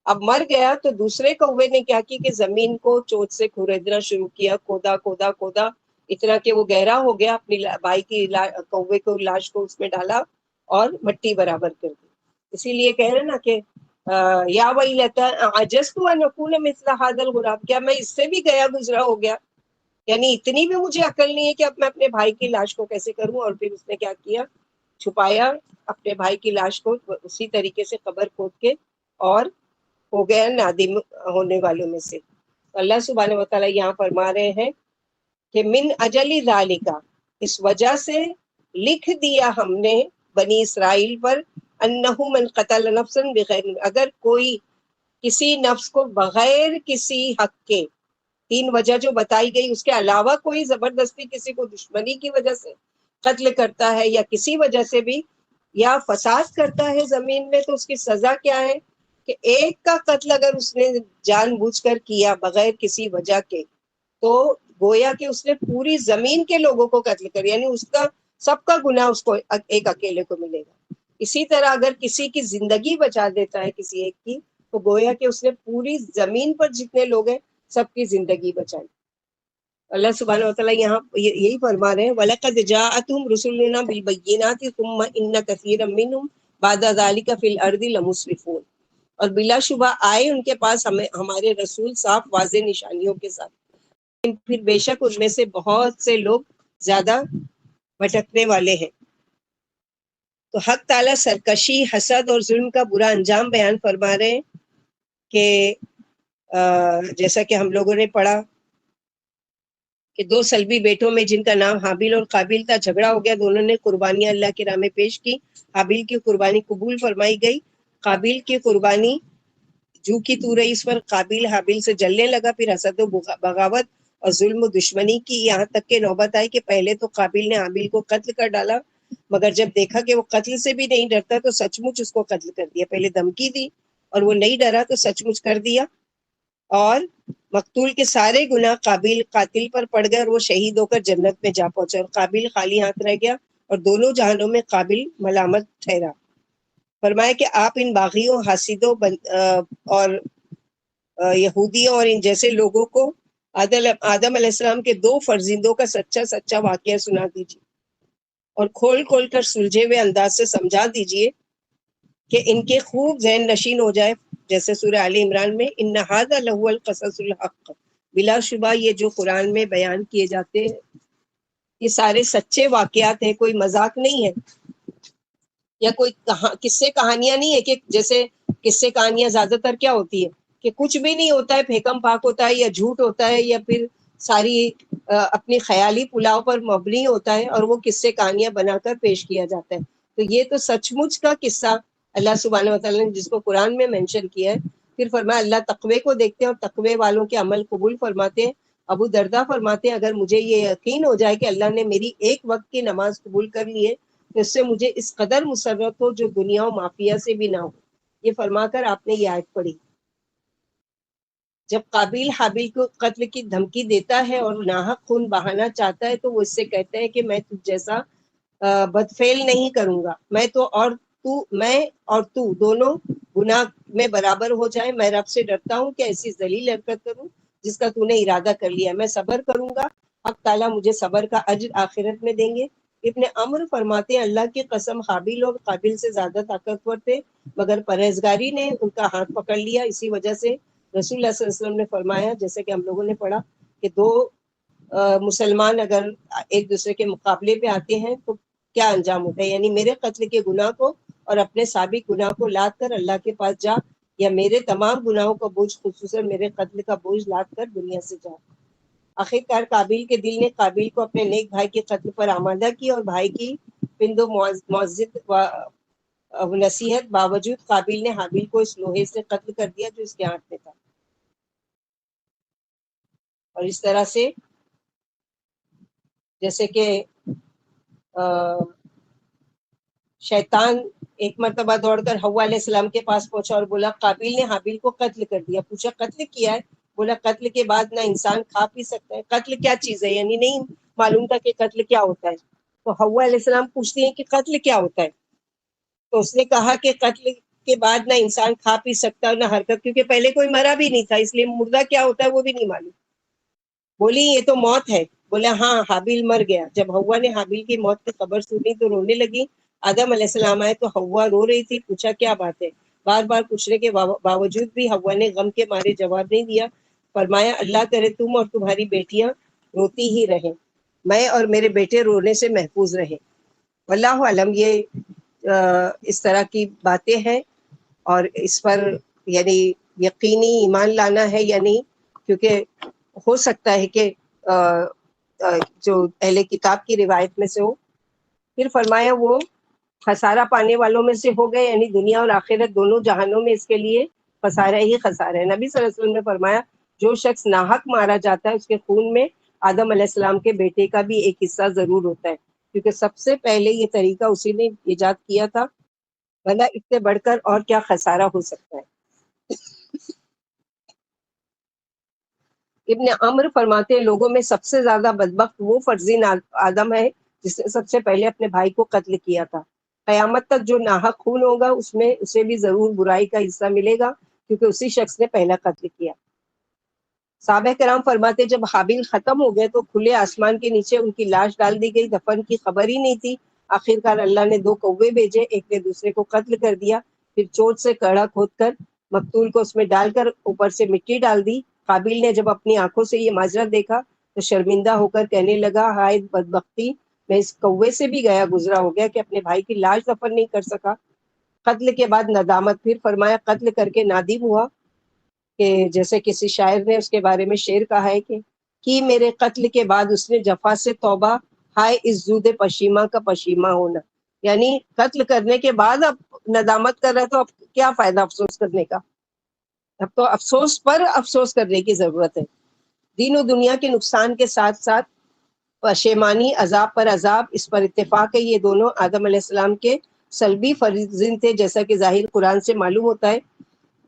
اب مر گیا تو دوسرے کوے نے کیا کی کہ زمین کو چوٹ سے کھریدنا شروع کیا، کھودا کھودا کھودا اتنا کہ وہ گہرا ہو گیا، اپنی بھائی کی کوے کو لاش کو اس میں ڈالا اور مٹی برابر کر دی۔ اسی لیے کہہ رہے نا کہ یا ویلتا عجزت ان اکون مثل هذا الغراب، کیا میں اس سے بھی گیا گزرا ہو گیا، یعنی اتنی بھی مجھے عقل نہیں ہے کہ اب میں اپنے بھائی کی لاش کو کیسے کروں۔ اور پھر اس نے کیا کیا، چھپایا اپنے بھائی کی لاش کو اسی طریقے سے قبر کھود کے اور ہو گیا نادم ہونے والوں میں سے۔ اللہ سبحانہ و تعالیٰ یہاں فرما رہے ہیں کہ من اجل ذالکا، اس وجہ سے لکھ دیا ہم نے بنی اسرائیل پر، انہو من قتل نفسا بغیر، اگر کوئی کسی نفس کو بغیر کسی حق کے، تین وجہ جو بتائی گئی اس کے علاوہ کوئی زبردستی کسی کو دشمنی کی وجہ سے قتل کرتا ہے یا کسی وجہ سے بھی، یا فساد کرتا ہے زمین میں، تو اس کی سزا کیا ہے کہ ایک کا قتل اگر اس نے جان بوجھ کر کیا بغیر کسی وجہ کے، تو گویا کہ اس نے پوری زمین کے لوگوں کو قتل کر، یعنی اس کا سب کا گناہ اس کو ایک اکیلے کو ملے گا۔ اسی طرح اگر کسی کی زندگی بچا دیتا ہے کسی ایک کی، تو گویا کہ اس نے پوری زمین پر جتنے لوگ ہیں سب کی زندگی بچائی۔ اللہ سبحانہ وتعالیٰ یہاں یہی فرما رہے ہیں وَلَقَدْ جَاءَتْهُمْ رُسُلُنَا بِالْبَيِّنَاتِ ثُمَّ إِنَّ كَثِيرًا مِّنْهُمْ بَعْدَ ذَلِكَ فِي الْأَرْضِ لَمُسْرِفُونَ، اور بلا شبہ آئے ان کے پاس ہمارے رسول صاف واضح نشانیوں کے ساتھ، پھر بے شک ان میں سے بہت سے لوگ زیادہ بھٹکنے والے ہیں۔ تو حق تعالیٰ سرکشی، حسد اور ظلم کا برا انجام بیان فرما رہے ہیں کہ جیسا کہ ہم لوگوں نے پڑھا کہ دو سلبی بیٹوں میں جن کا نام حابیل اور قابیل تھا، جھگڑا ہو گیا، دونوں نے قربانیاں اللہ کی راہ میں پیش کی، حابیل کی قربانی قبول فرمائی گئی، قابیل کی قربانی جو کی تو رہی، اس پر قابیل حابیل سے جلنے لگا، پھر حسد و بغاوت اور ظلم و دشمنی کی، یہاں تک کہ نوبت آئی کہ پہلے تو قابیل نے حابیل کو قتل کر ڈالا، مگر جب دیکھا کہ وہ قتل سے بھی نہیں ڈرتا تو سچ مچ اس کو قتل کر دیا۔ پہلے دھمکی دی اور وہ نہیں ڈرا تو سچ مچ کر دیا، اور مقتول کے سارے گناہ قابیل قاتل پر پڑ گئے اور وہ شہید ہو کر جنت میں جا پہنچا، اور قابیل خالی ہاتھ رہ گیا اور دونوں جہانوں میں قابیل ملامت ٹھہرا۔ فرمایا کہ آپ ان باغیوں، حاسدوں اور یہودیوں اور ان جیسے لوگوں کو آدم علیہ السلام کے دو فرزندوں کا سچا سچا واقعہ سنا دیجیے اور کھول کھول کر سلجھے ہوئے انداز سے سمجھا دیجیے کہ ان کے خوب ذہن نشین ہو جائے، جیسے سورہ آل عمران میں ان ھذا لہو القصص الحق، بلا شبہ یہ جو قرآن میں بیان کیے جاتے ہیں یہ سارے سچے واقعات ہیں، کوئی مذاق نہیں ہے یا کوئی قصے کہانیاں نہیں ہے، کہ جیسے قصے کہانیاں زیادہ تر کیا ہوتی ہے کہ کچھ بھی نہیں ہوتا ہے، پھیکم پاک ہوتا ہے یا جھوٹ ہوتا ہے یا پھر ساری اپنی خیالی پلاؤ پر مبنی ہوتا ہے اور وہ قصے کہانیاں بنا کر پیش کیا جاتا ہے۔ تو یہ تو سچ مچ کا قصہ اللہ سبحانہ وتعالیٰ نے جس کو قرآن میں مینشن کیا ہے۔ پھر فرمایا اللہ تقوی کو دیکھتے ہیں اور تقوی والوں کے عمل قبول فرماتے ہیں۔ ابو دردہ فرماتے ہیں اگر مجھے یہ یقین ہو جائے کہ اللہ نے میری ایک وقت کی نماز قبول کر لی ہے تو اس سے مجھے اس قدر مسرت ہو جو دنیا و مافیہ سے بھی نہ ہو۔ یہ فرما کر آپ نے یہ آیت پڑھی۔ جب قابیل حابیل کو قتل کی دھمکی دیتا ہے اور ناحق خون بہانا چاہتا ہے تو وہ اس سے کہتے ہیں کہ میں تجھ جیسا بدفعل نہیں کروں گا، میں اور تو دونوں گناہ میں برابر ہو جائے، میں رب سے ڈرتا ہوں کہ ایسی ذلیل حرکت کروں جس کا تو نے ارادہ کر لیا، میں صبر کروں گا، حق تعالیٰ مجھے صبر کا اجر آخرت میں دیں گے۔ ابن عمر فرماتے ہیں اللہ کی قسم حابیل اور قابیل سے زیادہ طاقتور تھے مگر پرہیزگاری نے ان کا ہاتھ پکڑ لیا، اسی وجہ سے رسول اللہ صلی اللہ علیہ وسلم نے فرمایا جیسے کہ ہم لوگوں نے پڑھا کہ دو مسلمان اگر ایک دوسرے کے مقابلے پہ آتے ہیں تو کیا انجام ہوتا ہے، یعنی میرے قتل کے گناہ کو اور اپنے سابق گناہ کو لاد کر اللہ کے پاس جا، یا میرے تمام گناہوں کا بوجھ خصوصاً میرے قتل کا بوجھ لاد کر دنیا سے جا۔ آخرکار قابیل کے دل نے قابیل کو اپنے نیک بھائی کے قتل پر آمادہ کی اور بھائی کی پند و معزت و نصیحت باوجود قابیل نے حابیل کو اس لوہے سے قتل کر دیا جو اس کے ہاتھ میں تھا۔ اور اس طرح سے جیسے کہ شیطان ایک مرتبہ دوڑ کر حوا علیہ السلام کے پاس پہنچا اور بولا قابیل نے حابیل کو قتل کر دیا، پوچھا قتل کیا ہے، بولا قتل کے بعد نہ انسان کھا پی سکتا ہے، قتل کیا چیز ہے، یعنی نہیں معلوم تھا کہ قتل کیا ہوتا ہے۔ تو حوا علیہ السلام پوچھتی ہیں کہ قتل کیا ہوتا ہے، تو اس نے کہا کہ قتل کے بعد نہ انسان کھا پی سکتا نہ حرکت، کیونکہ پہلے کوئی مرا بھی نہیں تھا اس لیے مردہ کیا ہوتا ہے وہ بھی نہیں معلوم۔ بولی یہ تو موت ہے، بولا ہاں حابیل مر گیا۔ جب حوا نے حابیل کی موت کی خبر سنی تو رونے لگی، آدم علیہ السلام آئے تو حوا رو رہی تھی، پوچھا کیا بات ہے، بار بار پوچھنے کے باوجود بھی حوا نے غم کے مارے جواب نہیں دیا۔ فرمایا اللہ کرے تم اور تمہاری بیٹیاں روتی ہی رہیں، میں اور میرے بیٹے رونے سے محفوظ رہیں۔ واللہ علم یہ اس طرح کی باتیں ہیں، اور اس پر یعنی یقینی ایمان لانا ہے یا نہیں، کیونکہ ہو سکتا ہے کہ جو اہل کتاب کی روایت میں سے ہو۔ پھر فرمایا وہ خسارہ پانے والوں میں سے ہو گئے، یعنی دنیا اور آخرت دونوں جہانوں میں اس کے لیے خسارہ ہی خسارہ ہے۔ نبی صلی اللہ علیہ وسلم نے فرمایا جو شخص ناحق مارا جاتا ہے اس کے خون میں آدم علیہ السلام کے بیٹے کا بھی ایک حصہ ضرور ہوتا ہے، کیونکہ سب سے پہلے یہ طریقہ اسی نے ایجاد کیا تھا، بھلا اس سے بڑھ کر اور کیا خسارہ ہو سکتا ہے۔ ابن عمر فرماتے ہیں لوگوں میں سب سے زیادہ بدبخت وہ فرزین آدم ہے جس نے سب سے پہلے اپنے بھائی کو قتل کیا تھا۔ قیامت تک جو ناحق خون ہوگا اس میں اسے بھی ضرور برائی کا حصہ ملے گا، کیونکہ اسی شخص نے پہلا قتل کیا۔ صحابہ کرام فرماتے جب حابیل ختم ہو گئے تو کھلے آسمان کے نیچے ان کی لاش ڈال دی گئی، دفن کی خبر ہی نہیں تھی۔ آخرکار اللہ نے 2 کوے بھیجے، ایک نے دوسرے کو قتل کر دیا، پھر چوٹ سے کڑا کھود کر مقتول کو اس میں ڈال کر اوپر سے مٹی ڈال دی۔ قابیل نے جب اپنی آنکھوں سے یہ ماجرا دیکھا تو شرمندہ ہو کر کہنے لگا ہائے بدبختی، میں اس کوے سے بھی گیا گزرا ہو گیا کہ اپنے بھائی کی لاش دفن نہیں کر سکا۔ قتل کے بعد ندامت، پھر فرمایا قتل کر کے نادم ہوا، کہ جیسے کسی شاعر نے اس کے بارے میں شعر کہا ہے کہ کی میرے قتل کے بعد اس نے جفا سے توبہ، ہائے اس زود پشیماں کا پشیماں ہونا، یعنی قتل کرنے کے بعد اب ندامت کر رہا تو اب کیا فائدہ افسوس کرنے کا، اب تو افسوس پر افسوس کرنے کی ضرورت ہے۔ دین و دنیا کے نقصان کے ساتھ ساتھ پشیمانی، عذاب پر عذاب، اس پر اتفاق ہے یہ دونوں آدم علیہ السلام کے سلبی فرزند تھے، جیسا کہ ظاہر قرآن سے معلوم ہوتا ہے،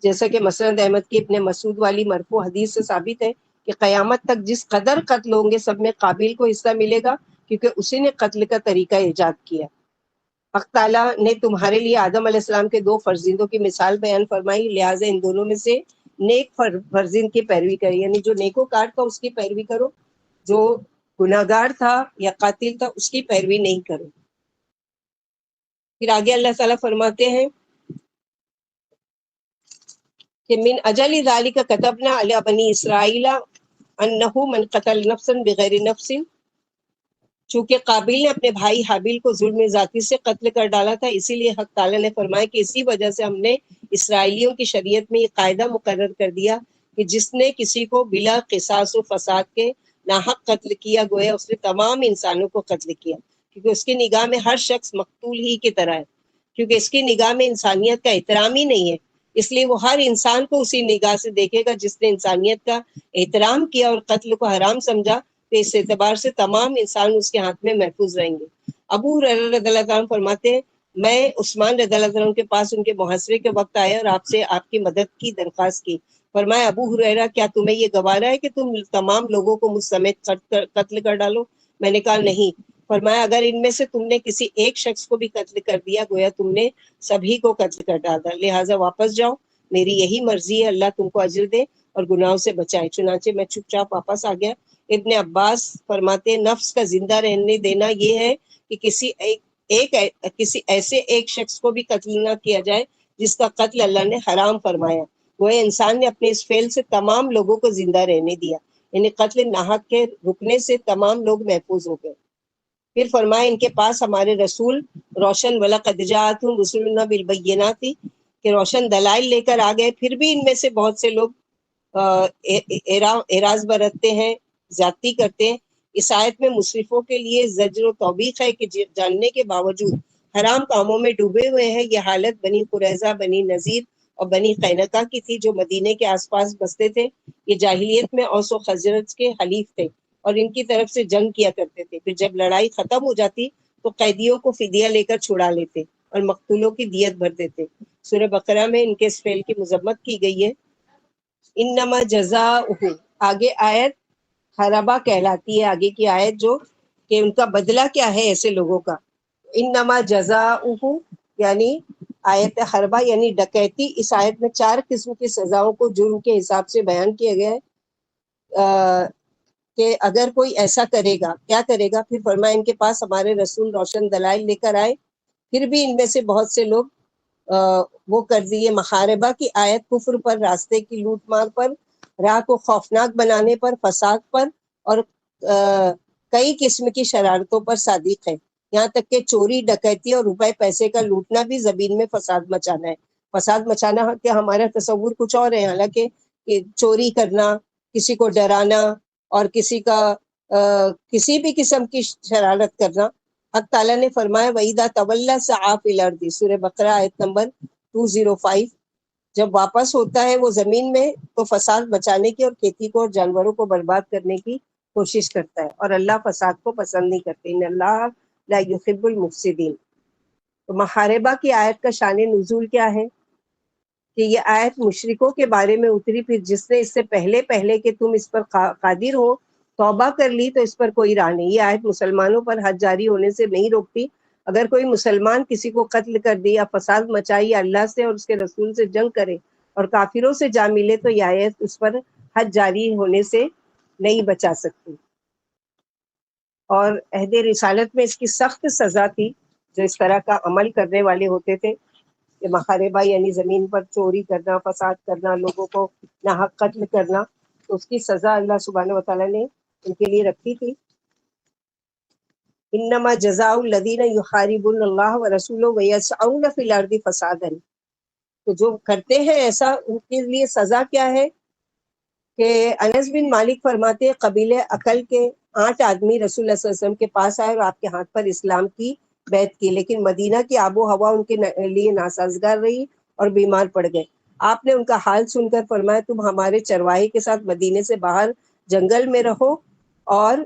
جیسا کہ مسند احمد کی ابن مسعود والی مرفوع حدیث سے ثابت ہے کہ قیامت تک جس قدر قتل ہوں گے سب میں قابل کو حصہ ملے گا، کیونکہ اسی نے قتل کا طریقہ ایجاد کیا۔ حق تعالیٰ نے تمہارے لیے آدم علیہ السلام کے 2 فرزندوں کی مثال بیان فرمائی، لہٰذا ان دونوں میں سے نیک فرزند کی پیروی کرے، یعنی جو نیکوکار تھا اس کی پیروی کرو، جو گناہگار تھا یا قاتل تھا اس کی پیروی نہیں کرو۔ پھر آگے اللہ تعالیٰ فرماتے ہیں کہ من اجل ذالک کتبنا علی بنی اسرائیل انہ من قتل نفسا بغیر نفس، چونکہ قابیل نے اپنے بھائی حابیل کو ظلم ذاتی سے قتل کر ڈالا تھا، اسی لیے حق تعالیٰ نے فرمایا کہ اسی وجہ سے ہم نے اسرائیلیوں کی شریعت میں یہ قاعدہ مقرر کر دیا کہ جس نے کسی کو بلا قصاص و فساد کے ناحق قتل کیا گویا اس نے تمام انسانوں کو قتل کیا، کیونکہ اس کی نگاہ میں ہر شخص مقتول ہی کی طرح ہے، کیونکہ اس کی نگاہ میں انسانیت کا احترام ہی نہیں ہے، اس لیے وہ ہر انسان کو اسی نگاہ سے دیکھے گا جس نے انسانیت کا احترام کیا اور قتل کو حرام سمجھا، تو اس اعتبار سے تمام انسان اس کے ہاتھ میں محفوظ رہیں گے۔ ابو ہریرہ رضی اللہ عنہ فرماتے ہیں میں عثمان رضی اللہ عنہ کے پاس ان کے محاصرے کے وقت آیا اور آپ سے آپ کی مدد کی درخواست کی۔ فرمایا ابو ہریرہ کیا تمہیں یہ گوارا ہے کہ تم تمام لوگوں کو مجھ سمیت قتل کر ڈالو؟ میں نے کہا نہیں۔ فرمایا اگر ان میں سے تم نے کسی ایک شخص کو بھی قتل کر دیا گویا تم نے سبھی کو قتل کر ڈالا، لہٰذا واپس جاؤ، میری یہی مرضی ہے، اللہ تم کو اجر دے اور گناہوں سے بچائے۔ چنانچہ میں چپ چاپ واپس آ گیا۔ ابن عباس فرماتے ہیں نفس کا زندہ رہنے دینا یہ ہے کہ کسی ایسے ایک شخص کو بھی قتل نہ کیا جائے جس کا قتل اللہ نے حرام فرمایا، وہ انسان نے اپنے اس فعل سے تمام لوگوں کو زندہ رہنے دیا، یعنی قتل ناحق کے رکنے سے تمام لوگ محفوظ ہو گئے۔ پھر فرمایا ان کے پاس ہمارے رسول روشن وَلَقَدْ جَاءَتْهُمْ رُسُلُنَا بِالْبَيِّنَاتِ کہ روشن دلائل لے کر آ گئے، پھر بھی ان میں سے بہت سے لوگ اعراض برتتے ہیں، زیادتی کرتے ہیں۔ اس آیت میں مصرفوں کے لیے زجر و توبیخ ہے کہ جاننے کے باوجود حرام کاموں میں ڈوبے ہوئے ہیں۔ یہ حالت بنی قریظہ، بنی نذیر اور بنی قینقاع کی تھی جو مدینے کے آس پاس بستے تھے۔ یہ جاہلیت میں اوس و خزرج کے حلیف تھے اور ان کی طرف سے جنگ کیا کرتے تھے، پھر جب لڑائی ختم ہو جاتی تو قیدیوں کو فدیہ لے کر چھڑا لیتے اور مقتولوں کی دیت بھر دیتے۔ سورہ بقرہ میں ان کے اس فعل کی مذمت کی گئی ہے۔ انما جزاؤہ، آگے آیت حربہ کہلاتی ہے، آگے کی آیت جو کہ ان کا بدلہ کیا ہے ایسے لوگوں کا۔ انما جزاؤہ یعنی آیت حربہ یعنی ڈکیتی، اس آیت میں 4 قسم کی سزاؤں کو جرم کے حساب سے بیان کیا گیا ہے کہ اگر کوئی ایسا کرے گا کیا کرے گا۔ پھر فرمایا ان کے پاس ہمارے رسول روشن دلائل لے کر آئے، پھر بھی ان میں سے بہت سے لوگ وہ کر دیے محاربہ کی آیت کفر پر، راستے کی لوٹ مار پر، راہ کو خوفناک بنانے پر، فساد پر اور کئی قسم کی شرارتوں پر صادق ہے، یہاں تک کہ چوری، ڈکیتی اور روپے پیسے کا لوٹنا بھی زمین میں فساد مچانا ہے۔ فساد مچانا کہ ہمارا تصور کچھ اور ہے، حالانکہ کہ چوری کرنا، کسی کو ڈرانا اور کسی کا کسی بھی قسم کی شرارت کرنا. حق تعالیٰ نے فرمایا وَإِذَا تَوَلَّى سَعَىٰ فِي الْأَرْضِ، سورہ بقرہ آیت نمبر 205. جب واپس ہوتا ہے وہ زمین میں تو فساد مچانے کی اور کھیتی کو اور جانوروں کو برباد کرنے کی کوشش کرتا ہے، اور اللہ فساد کو پسند نہیں کرتے. ان اللہ لا يحب المفسدین. تو محاربہ کی آیت کا شان نزول کیا ہے کہ یہ آیت مشرکوں کے بارے میں اتری، پھر جس نے اس سے پہلے کہ تم اس پر قادر ہو توبہ کر لی تو اس پر کوئی راہ نہیں. یہ آیت مسلمانوں پر حد جاری ہونے سے نہیں روکتی. اگر کوئی مسلمان کسی کو قتل کر دے یا فساد مچائے یا اللہ سے اور اس کے رسول سے جنگ کرے اور کافروں سے جا ملے تو یہ آیت اس پر حد جاری ہونے سے نہیں بچا سکتی. اور عہد رسالت میں اس کی سخت سزا تھی جو اس طرح کا عمل کرنے والے ہوتے تھے کہ محاربہ یعنی زمین پر چوری کرنا، فساد کرنا، لوگوں کو ناحق قتل کرنا. تو اس کی سزا اللہ سبحانہ و تعالیٰ نے ان کے لیے رکھی تھی. انما جزاء الذین یحاربون اللہ ورسولہ ویسعون فی الارض فسادا. تو جو کرتے ہیں ایسا ان کے لیے سزا کیا ہے کہ انس بن مالک فرماتے ہیں قبیلے عقل کے 8 آدمی رسول اللہ صلی اللہ علیہ وسلم کے پاس آئے اور آپ کے ہاتھ پر اسلام کی بیعت کی، لیکن مدینہ کی آب و ہوا ان کے لیے ناسازگار رہی اور بیمار پڑ گئے. آپ نے ان کا حال سن کر فرمایا تم ہمارے چرواہے کے ساتھ مدینے سے باہر جنگل میں رہو اور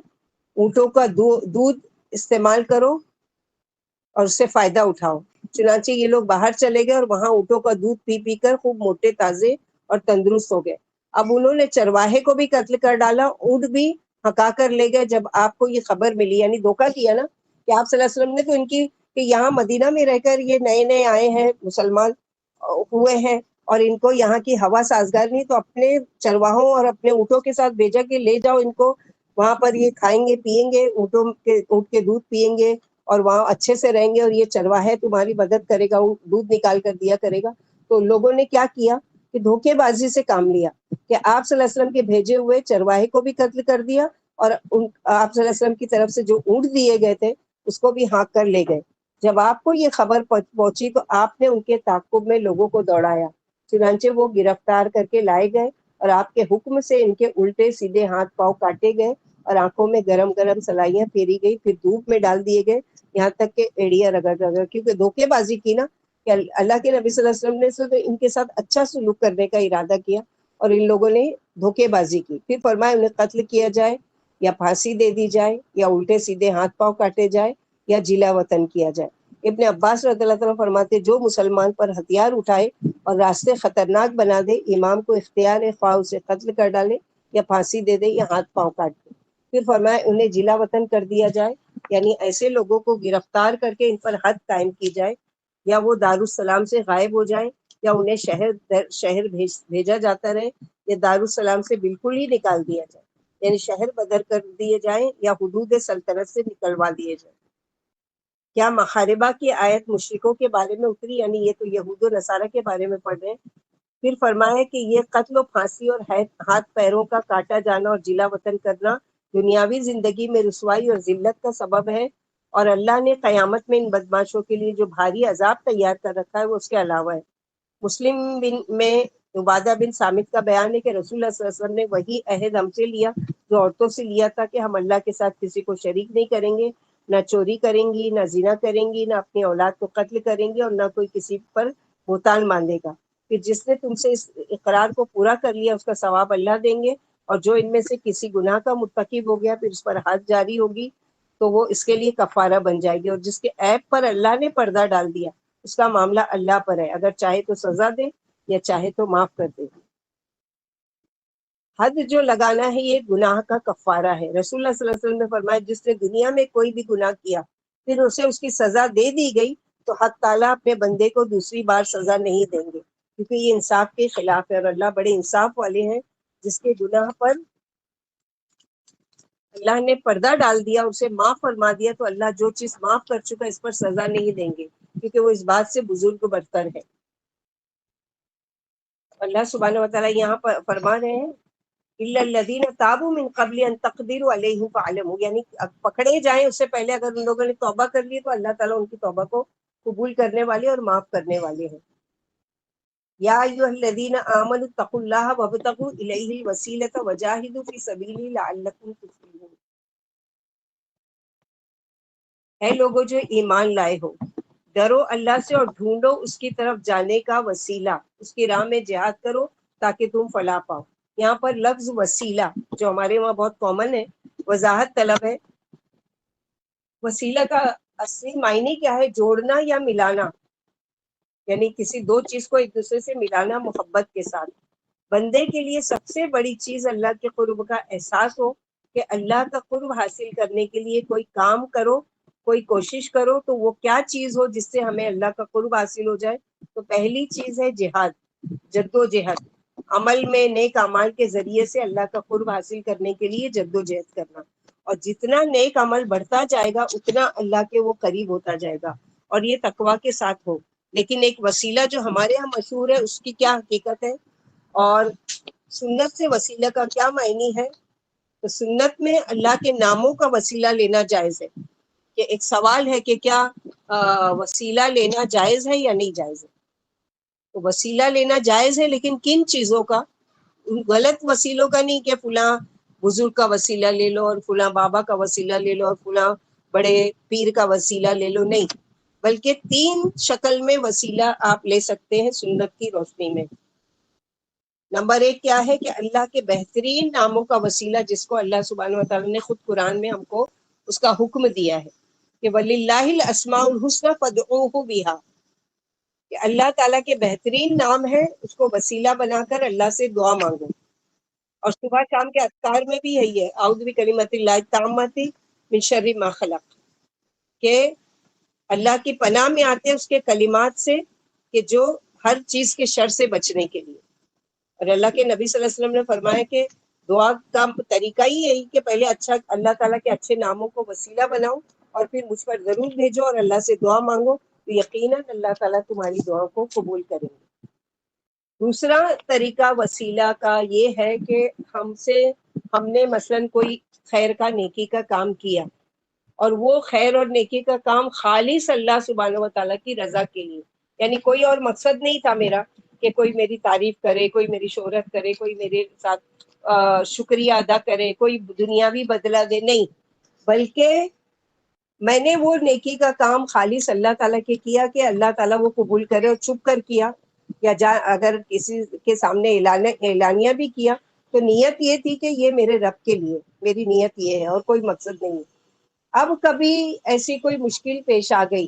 اونٹوں کا دودھ استعمال کرو اور اس سے فائدہ اٹھاؤ. چنانچہ یہ لوگ باہر چلے گئے اور وہاں اونٹوں کا دودھ پی پی کر خوب موٹے تازے اور تندرست ہو گئے. اب انہوں نے چرواہے کو بھی قتل کر ڈالا، اونٹ بھی ہکا کر لے گئے. جب آپ کو یہ خبر ملی، یعنی دھوکہ کیا نا کہ آپ صلی اللہ علیہ وسلم نے تو ان کی کہ یہاں مدینہ میں رہ کر یہ نئے نئے آئے ہیں، مسلمان ہوئے ہیں اور ان کو یہاں کی ہوا سازگار نہیں، تو اپنے چرواہوں اور اپنے اونٹوں کے ساتھ بھیجا کہ لے جاؤ ان کو، وہاں پر یہ کھائیں گے پیئیں گے، اونٹ کے دودھ پیئیں گے اور وہاں اچھے سے رہیں گے، اور یہ چرواہے تمہاری مدد کرے گا، دودھ نکال کر دیا کرے گا. تو لوگوں نے کیا کیا کہ دھوکے بازی سے کام لیا کہ آپ صلی اللہ علیہ وسلم کے بھیجے ہوئے چرواہے کو بھی قتل کر دیا اور آپ صلی اللہ علیہ وسلم کی طرف سے جو اونٹ دیے گئے تھے اس کو بھی ہانک کر لے گئے. جب آپ کو یہ خبر پہنچی تو آپ نے ان کے تعاقب میں لوگوں کو دوڑایا، چنانچہ وہ گرفتار کر کے لائے گئے اور آپ کے حکم سے ان کے الٹے سیدھے ہاتھ پاؤں کاٹے گئے اور آنکھوں میں گرم گرم سلائیاں پھیری گئی، پھر دھوپ میں ڈال دیے گئے یہاں تک کہ ایڑیاں رگڑ رگڑ، کیونکہ دھوکے بازی کی نا کہ اللہ کے نبی صلی اللہ علیہ وسلم نے تو ان کے ساتھ اچھا سلوک کرنے کا ارادہ کیا اور ان لوگوں نے دھوکے بازی کی. پھر فرمایا انہیں قتل کیا جائے یا پھانسی دے دی جائے یا الٹے سیدھے ہاتھ پاؤں کاٹے جائے یا جلا وطن کیا جائے. ابن عباس رضی اللہ عنہ فرماتے جو مسلمان پر ہتھیار اٹھائے اور راستے خطرناک بنا دے، امام کو اختیار ہے خواہ اسے قتل کر ڈالے یا پھانسی دے دے یا ہاتھ پاؤں کاٹ دے. پھر فرمایا انہیں جلا وطن کر دیا جائے، یعنی ایسے لوگوں کو گرفتار کر کے ان پر حد قائم کی جائے، یا وہ دارالسلام سے غائب ہو جائیں یا انہیں شہر بھیجا جاتا رہے یا دارالسلام سے بالکل ہی نکال دیا جائے، یعنی شہر بدر کر دیے جائیں یا حدود سلطنت سے نکلوا دیے جائیں. کیا محاربہ کی آیت مشرکوں کے بارے میں اتری؟ یعنی یہ تو یہود و نصارہ کے بارے میں پڑھ رہے ہیں. پھر فرمایا کہ یہ قتل و پھانسی اور ہاتھ پیروں کا کاٹا جانا اور جلا وطن کرنا دنیاوی زندگی میں رسوائی اور ذلت کا سبب ہے، اور اللہ نے قیامت میں ان بدماشوں کے لیے جو بھاری عذاب تیار کر رکھا ہے وہ اس کے علاوہ ہے. مسلم میں عبادہ بن صامت کا بیان ہے کہ رسول اللہ صلی اللہ علیہ وسلم نے وہی عہد ہم سے لیا جو عورتوں سے لیا تھا کہ ہم اللہ کے ساتھ کسی کو شریک نہیں کریں گے، نہ چوری کریں گی، نہ زنا کریں گی، نہ اپنی اولاد کو قتل کریں گی اور نہ کوئی کسی پر بہتان باندھے گا. کہ جس نے تم سے اس اقرار کو پورا کر لیا اس کا ثواب اللہ دیں گے، اور جو ان میں سے کسی گناہ کا مرتکب ہو گیا پھر اس پر حد جاری ہوگی تو وہ اس کے لیے کفارہ بن جائے گی. اور جس کے عیب پر اللہ نے پردہ ڈال دیا اس کا معاملہ اللہ پر ہے، اگر چاہے تو سزا دے یا چاہے تو معاف کر دے. حد جو لگانا ہے یہ گناہ کا کفارہ ہے. رسول اللہ صلی اللہ علیہ وسلم نے فرمایا جس نے دنیا میں کوئی بھی گناہ کیا پھر اسے اس کی سزا دے دی گئی تو حق تعالیٰ اپنے بندے کو دوسری بار سزا نہیں دیں گے، کیونکہ یہ انصاف کے خلاف ہے، اور اللہ بڑے انصاف والے ہیں. جس کے گناہ پر اللہ نے پردہ ڈال دیا، اسے معاف فرما دیا، تو اللہ جو چیز معاف کر چکا اس پر سزا نہیں دیں گے، کیونکہ وہ اس بات سے بزرگ برتر ہے. اللہ سبحانہ و تعالیٰ یہاں پر فرما رہے ہیں الا الذین تابوا من قبل ان تقدروا علیہم فاعلموا، یعنی پکڑے جائیں اس سے پہلے اگر ان لوگوں نے توبہ کر لی تو اللہ تعالیٰ ان کی توبہ کو قبول کرنے والے اور معاف کرنے والے ہیں. یا ایھا الذین آمنوا اتقوا اللہ وابتغوا الیہ الوسیلۃ وجاہدوا فی سبیلہ لعلکم تفلحون. اے لوگوں جو ایمان لائے ہو، ڈرو اللہ سے اور ڈھونڈو اس کی طرف جانے کا وسیلہ، اس کی راہ میں جہاد کرو تاکہ تم فلاح پاؤ. یہاں پر لفظ وسیلہ جو ہمارے وہاں بہت کامن ہے، وضاحت طلب ہے. وسیلہ کا اصلی معنی کیا ہے؟ جوڑنا یا ملانا، یعنی کسی دو چیز کو ایک دوسرے سے ملانا محبت کے ساتھ. بندے کے لیے سب سے بڑی چیز اللہ کے قرب کا احساس ہو کہ اللہ کا قرب حاصل کرنے کے لیے کوئی کام کرو، کوئی کوشش کرو، تو وہ کیا چیز ہو جس سے ہمیں اللہ کا قرب حاصل ہو جائے. تو پہلی چیز ہے جہاد، جد و جہد، عمل میں نیک اعمال کے ذریعے سے اللہ کا قرب حاصل کرنے کے لیے جد و جہد کرنا. اور جتنا نیک عمل بڑھتا جائے گا اتنا اللہ کے وہ قریب ہوتا جائے گا، اور یہ تقویٰ کے ساتھ ہو. لیکن ایک وسیلہ جو ہمارے ہاں مشہور ہے، اس کی کیا حقیقت ہے اور سنت سے وسیلہ کا کیا معنی ہے؟ تو سنت میں اللہ کے ناموں کا وسیلہ لینا جائز ہے. کہ ایک سوال ہے کہ کیا وسیلہ لینا جائز ہے یا نہیں جائز ہے؟ تو وسیلہ لینا جائز ہے، لیکن کن چیزوں کا؟ غلط وسیلوں کا نہیں کہ فلاں بزرگ کا وسیلہ لے لو اور فلاں بابا کا وسیلہ لے لو اور فلاں بڑے پیر کا وسیلہ لے لو، نہیں. بلکہ 3 شکل میں وسیلہ آپ لے سکتے ہیں سنت کی روشنی میں. نمبر 1 کیا ہے کہ اللہ کے بہترین ناموں کا وسیلہ، جس کو اللہ سبحانہ و تعالیٰ نے خود قرآن میں ہم کو اس کا حکم دیا ہے کہ وَلِلَّهِ الْأَسْمَاءُ الْحُسْنَى فَادْعُوهُ بِهَا، کہ اللہ تعالیٰ کے بہترین نام ہے، اس کو وسیلہ بنا کر اللہ سے دعا مانگو. اور صبح شام کے اذکار میں بھی یہی ہے، اعوذ بکلمۃ اللہ التامۃ من شر ما خلق، کہ اللہ کی پناہ میں آتے ہیں اس کے کلمات سے کہ جو ہر چیز کے شر سے بچنے کے لیے. اور اللہ کے نبی صلی اللہ علیہ وسلم نے فرمایا کہ دعا کا طریقہ ہی یہی کہ پہلے اچھا اللہ تعالیٰ کے اچھے ناموں کو وسیلہ بناؤ اور پھر مجھ پر ضرور بھیجو اور اللہ سے دعا مانگو، تو یقیناً اللہ تعالیٰ تمہاری دعا کو قبول کریں گے. دوسرا طریقہ وسیلہ کا یہ ہے کہ ہم نے مثلاً کوئی خیر کا نیکی کا کام کیا، اور وہ خیر اور نیکی کا کام خالص اللہ سبحانہ و تعالیٰ کی رضا کے لیے، یعنی کوئی اور مقصد نہیں تھا میرا کہ کوئی میری تعریف کرے، کوئی میری شہرت کرے، کوئی میرے ساتھ شکریہ ادا کرے، کوئی دنیاوی بدلہ دے، نہیں. بلکہ میں نے وہ نیکی کا کام خالص اللہ تعالیٰ کے کیا کہ اللہ تعالیٰ وہ قبول کرے، اور چھپ کر کیا یا اگر کسی کے سامنے اعلانیہ بھی کیا تو نیت یہ تھی کہ یہ میرے رب کے لیے، میری نیت یہ ہے اور کوئی مقصد نہیں ہے. اب کبھی ایسی کوئی مشکل پیش آ گئی،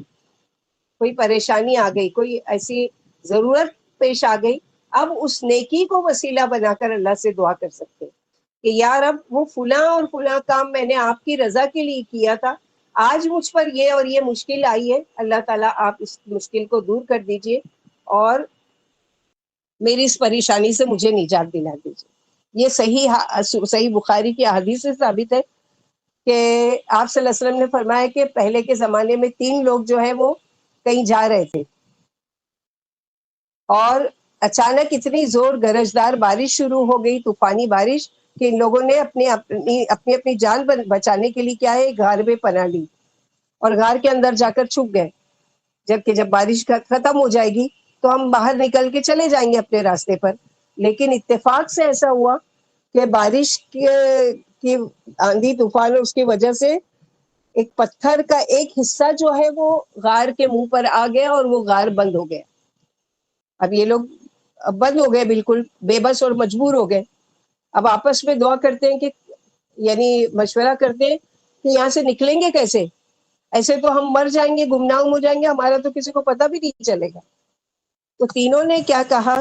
کوئی پریشانی آ گئی، کوئی ایسی ضرورت پیش آ گئی، اب اس نیکی کو وسیلہ بنا کر اللہ سے دعا کر سکتے کہ یا رب وہ فلاں اور فلاں کام میں نے آپ کی رضا کے لیے کیا تھا، آج مجھ پر یہ اور یہ مشکل آئی ہے، اللہ تعالیٰ آپ اس مشکل کو دور کر دیجئے اور میری اس پریشانی سے مجھے نجات دلا دیجیے. یہ صحیح بخاری کی احادیث سے ثابت ہے کہ آپ صلی اللہ علیہ وسلم نے فرمایا کہ پہلے کے زمانے میں 3 لوگ جو ہے وہ کہیں جا رہے تھے، اور اچانک اتنی زور گرجدار بارش شروع ہو گئی، طوفانی بارش، کہ ان لوگوں نے اپنی جان بچانے کے لیے کیا ہے، غار میں پناہ لی اور غار کے اندر جا کر چھپ گئے. جب بارش ختم ہو جائے گی تو ہم باہر نکل کے چلے جائیں گے اپنے راستے پر. لیکن اتفاق سے ایسا ہوا کہ بارش کی آندھی طوفان اس کی وجہ سے ایک پتھر کا ایک حصہ جو ہے وہ غار کے منہ پر آ گیا اور وہ غار بند ہو گیا. اب یہ لوگ بند ہو گئے، بالکل بے بس اور مجبور ہو گئے. اب آپس میں دعا کرتے ہیں کہ یعنی مشورہ کرتے ہیں کہ یہاں سے نکلیں گے کیسے، ایسے تو ہم مر جائیں گے، گمنام ہو جائیں گے، ہمارا تو کسی کو پتہ بھی نہیں چلے گا. تو تینوں نے کیا کہا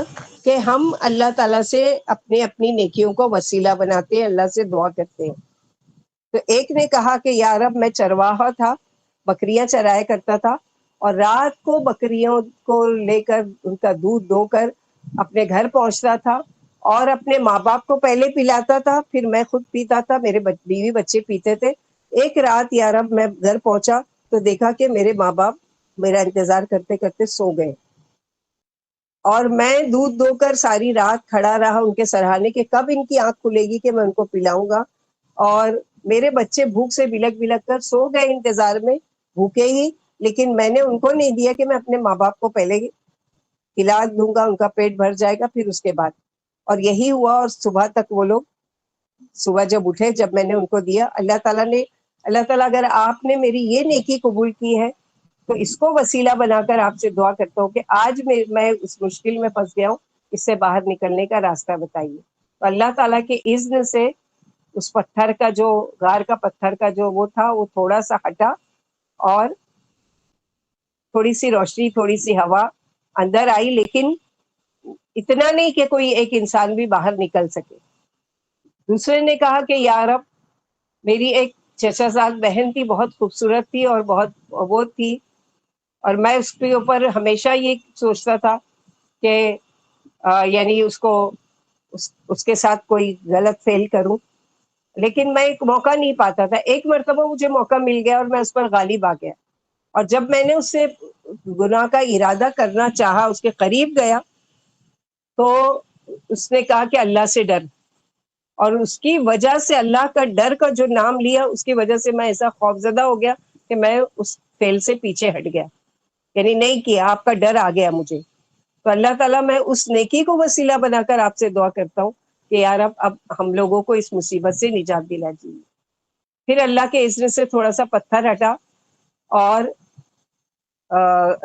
کہ ہم اللہ تعالیٰ سے اپنی نیکیوں کو وسیلہ بناتے ہیں، اللہ سے دعا کرتے ہیں. تو ایک نے کہا کہ یا رب میں چرواہا تھا، بکریاں چرایا کرتا تھا، اور رات کو بکریوں کو لے کر ان کا دودھ دو کر اپنے گھر پہنچتا تھا اور اپنے ماں باپ کو پہلے پلاتا تھا، پھر میں خود پیتا تھا، میرے بیوی بچے پیتے تھے. ایک رات یا رب میں گھر پہنچا تو دیکھا کہ میرے ماں باپ میرا انتظار کرتے کرتے سو گئے، اور میں دودھ دو کر ساری رات کھڑا رہا ان کے سرہانے کے کب ان کی آنکھ کھلے گی کہ میں ان کو پلاؤں گا. اور میرے بچے بھوک سے بلک بلک کر سو گئے انتظار میں، بھوکے ہی، لیکن میں نے ان کو نہیں دیا کہ میں اپنے ماں باپ کو پہلے کھلا دوں گا، ان کا پیٹ بھر جائے گا، پھر اس کے بعد. اور یہی ہوا. اور صبح تک وہ لوگ، صبح جب اٹھے، جب میں نے ان کو دیا، اللہ تعالیٰ اگر آپ نے میری یہ نیکی قبول کی ہے تو اس کو وسیلہ بنا کر آپ سے دعا کرتا ہوں کہ آج میں اس مشکل میں پھنس گیا ہوں، اس سے باہر نکلنے کا راستہ بتائیے. تو اللہ تعالیٰ کے اذن سے اس پتھر کا جو، غار کا پتھر کا جو وہ تھا، وہ تھوڑا سا ہٹا، اور تھوڑی سی روشنی، تھوڑی سی ہوا اندر آئی، لیکن اتنا نہیں کہ کوئی ایک انسان بھی باہر نکل سکے. دوسرے نے کہا کہ یا رب، میری ایک 6 سال بہن تھی، بہت خوبصورت تھی اور بہت وہ تھی، اور میں اس کے اوپر ہمیشہ یہ سوچتا تھا کہ یعنی اس کے ساتھ کوئی غلط فعل کروں، لیکن میں ایک موقع نہیں پاتا تھا. ایک مرتبہ مجھے موقع مل گیا اور میں اس پر غالب آ گیا. اور جب میں نے اس سے گناہ کا ارادہ کرنا چاہا، اس کے قریب گیا، تو اس نے کہا کہ اللہ سے ڈر. اور اس کی وجہ سے، اللہ کا ڈر کا جو نام لیا، اس کی وجہ سے میں ایسا خوفزدہ ہو گیا کہ میں اس فعل سے پیچھے ہٹ گیا، یعنی نہیں کیا. آپ کا ڈر آ گیا مجھے. تو اللہ تعالیٰ، میں اس نیکی کو وسیلہ بنا کر آپ سے دعا کرتا ہوں کہ یار اب ہم لوگوں کو اس مصیبت سے نجات دلا دیجیے. پھر اللہ کے اذن سے تھوڑا سا پتھر ہٹا اور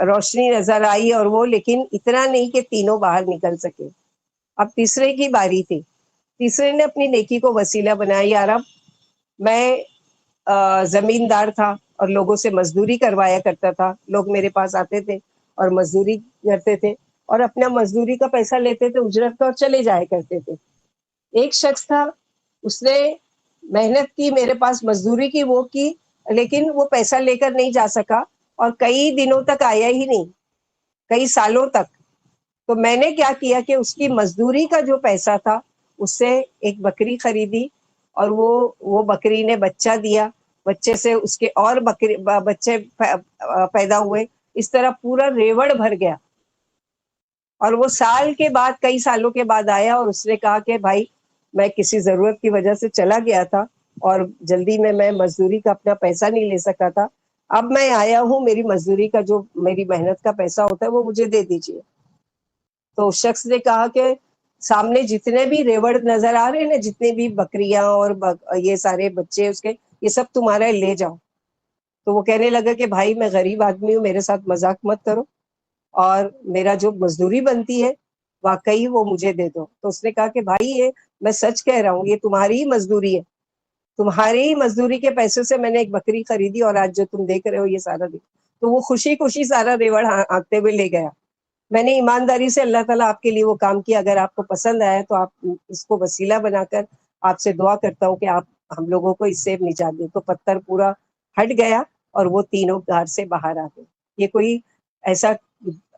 روشنی نظر آئی، اور وہ لیکن اتنا نہیں کہ تینوں باہر نکل سکے. اب تیسرے کی باری تھی. تیسرے نے اپنی نیکی کو وسیلہ بنایا. یا رب، میں زمیندار تھا اور لوگوں سے مزدوری کروایا کرتا تھا. لوگ میرے پاس آتے تھے اور مزدوری کرتے تھے، اور اپنا مزدوری کا پیسہ لیتے تھے، اجرت کا، اور چلے جایا کرتے تھے. ایک شخص تھا، اس نے محنت کی، میرے پاس مزدوری کی، وہ کی، لیکن وہ پیسہ لے کر نہیں جا سکا، اور کئی دنوں تک آیا ہی نہیں، کئی سالوں تک. تو میں نے کیا کیا کہ اس کی مزدوری کا جو پیسہ تھا، اس سے ایک بکری خریدی، اور وہ بکری نے بچہ دیا. بچے سے اس کے اور بچے پیدا ہوئے. اس طرح پورا ریوڑ بھر گیا. اور وہ سال کے بعد، کئی سالوں کے بعد آیا، اور اس نے کہا کہ بھائی، میں کسی ضرورت کی وجہ سے چلا گیا تھا، اور جلدی میں مزدوری کا اپنا پیسہ نہیں لے سکا تھا. اب میں آیا ہوں، میری مزدوری کا جو میری محنت کا پیسہ ہوتا ہے وہ مجھے دے دیجیے. تو اس شخص نے کہا کہ سامنے جتنے بھی ریوڑ نظر آ رہے ہیں نا، جتنے بھی بکریاں اور یہ سارے بچے اس کے، یہ سب تمہارا، لے جاؤ. تو وہ کہنے لگا کہ بھائی، میں غریب آدمی ہوں، میرے ساتھ مذاق مت کرو، اور میرا جو مزدوری بنتی ہے واقعی وہ مجھے دے دو. تو اس نے کہا کہ بھائی، یہ میں سچ کہہ رہا ہوں، یہ تمہاری ہی مزدوری ہے، تمہاری ہی مزدوری کے پیسے سے میں نے ایک بکری خریدی، اور آج جو تم دیکھ رہے ہو یہ سارا دیکھ. تو وہ خوشی خوشی سارا ریوڑ ہانکتے ہوئے لے گیا. میں نے ایمانداری سے اللہ تعالیٰ آپ کے لیے وہ کام کیا. اگر آپ کو پسند آیا تو آپ اس کو وسیلہ بنا کر آپ سے دعا کرتا ہوں کہ آپ ہم لوگوں کو اس سے نجات دیں. تو پتھر پورا ہٹ گیا اور وہ تینوں گھر سے باہر آ گئے. یہ کوئی ایسا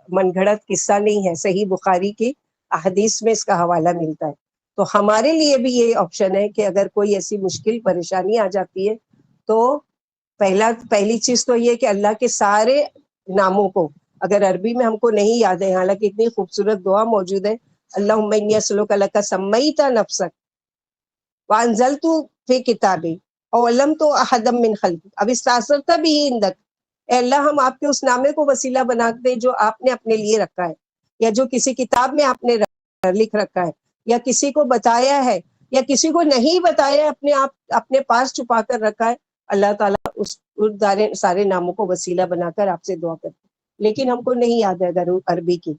من گھڑت قصہ نہیں ہے، صحیح بخاری کی احادیث میں اس کا حوالہ ملتا ہے. تو ہمارے لیے بھی یہ آپشن ہے کہ اگر کوئی ایسی مشکل پریشانی آ جاتی ہے تو پہلی چیز تو یہ کہ اللہ کے سارے ناموں کو، اگر عربی میں ہم کو نہیں یاد ہے، حالانکہ اتنی خوبصورت دعا موجود ہے، اللہم انی اسألک لک سمیت نفسک وانزلت فی کتابی او علمت احدا من خلقک اب استاثرت بھی عندک. اے اللہ، ہم آپ کے اس نامے کو وسیلہ بناتے ہیں جو آپ نے اپنے لیے رکھا ہے، یا جو کسی کتاب میں آپ نے لکھ رکھا ہے، یا کسی کو بتایا ہے، یا کسی کو نہیں بتایا، اپنے آپ اپنے پاس چھپا کر رکھا ہے. اللہ تعالیٰ اس سارے ناموں کو وسیلہ بنا کر آپ سے دعا کرتے. لیکن ہم کو نہیں یاد ہے اگر عربی کی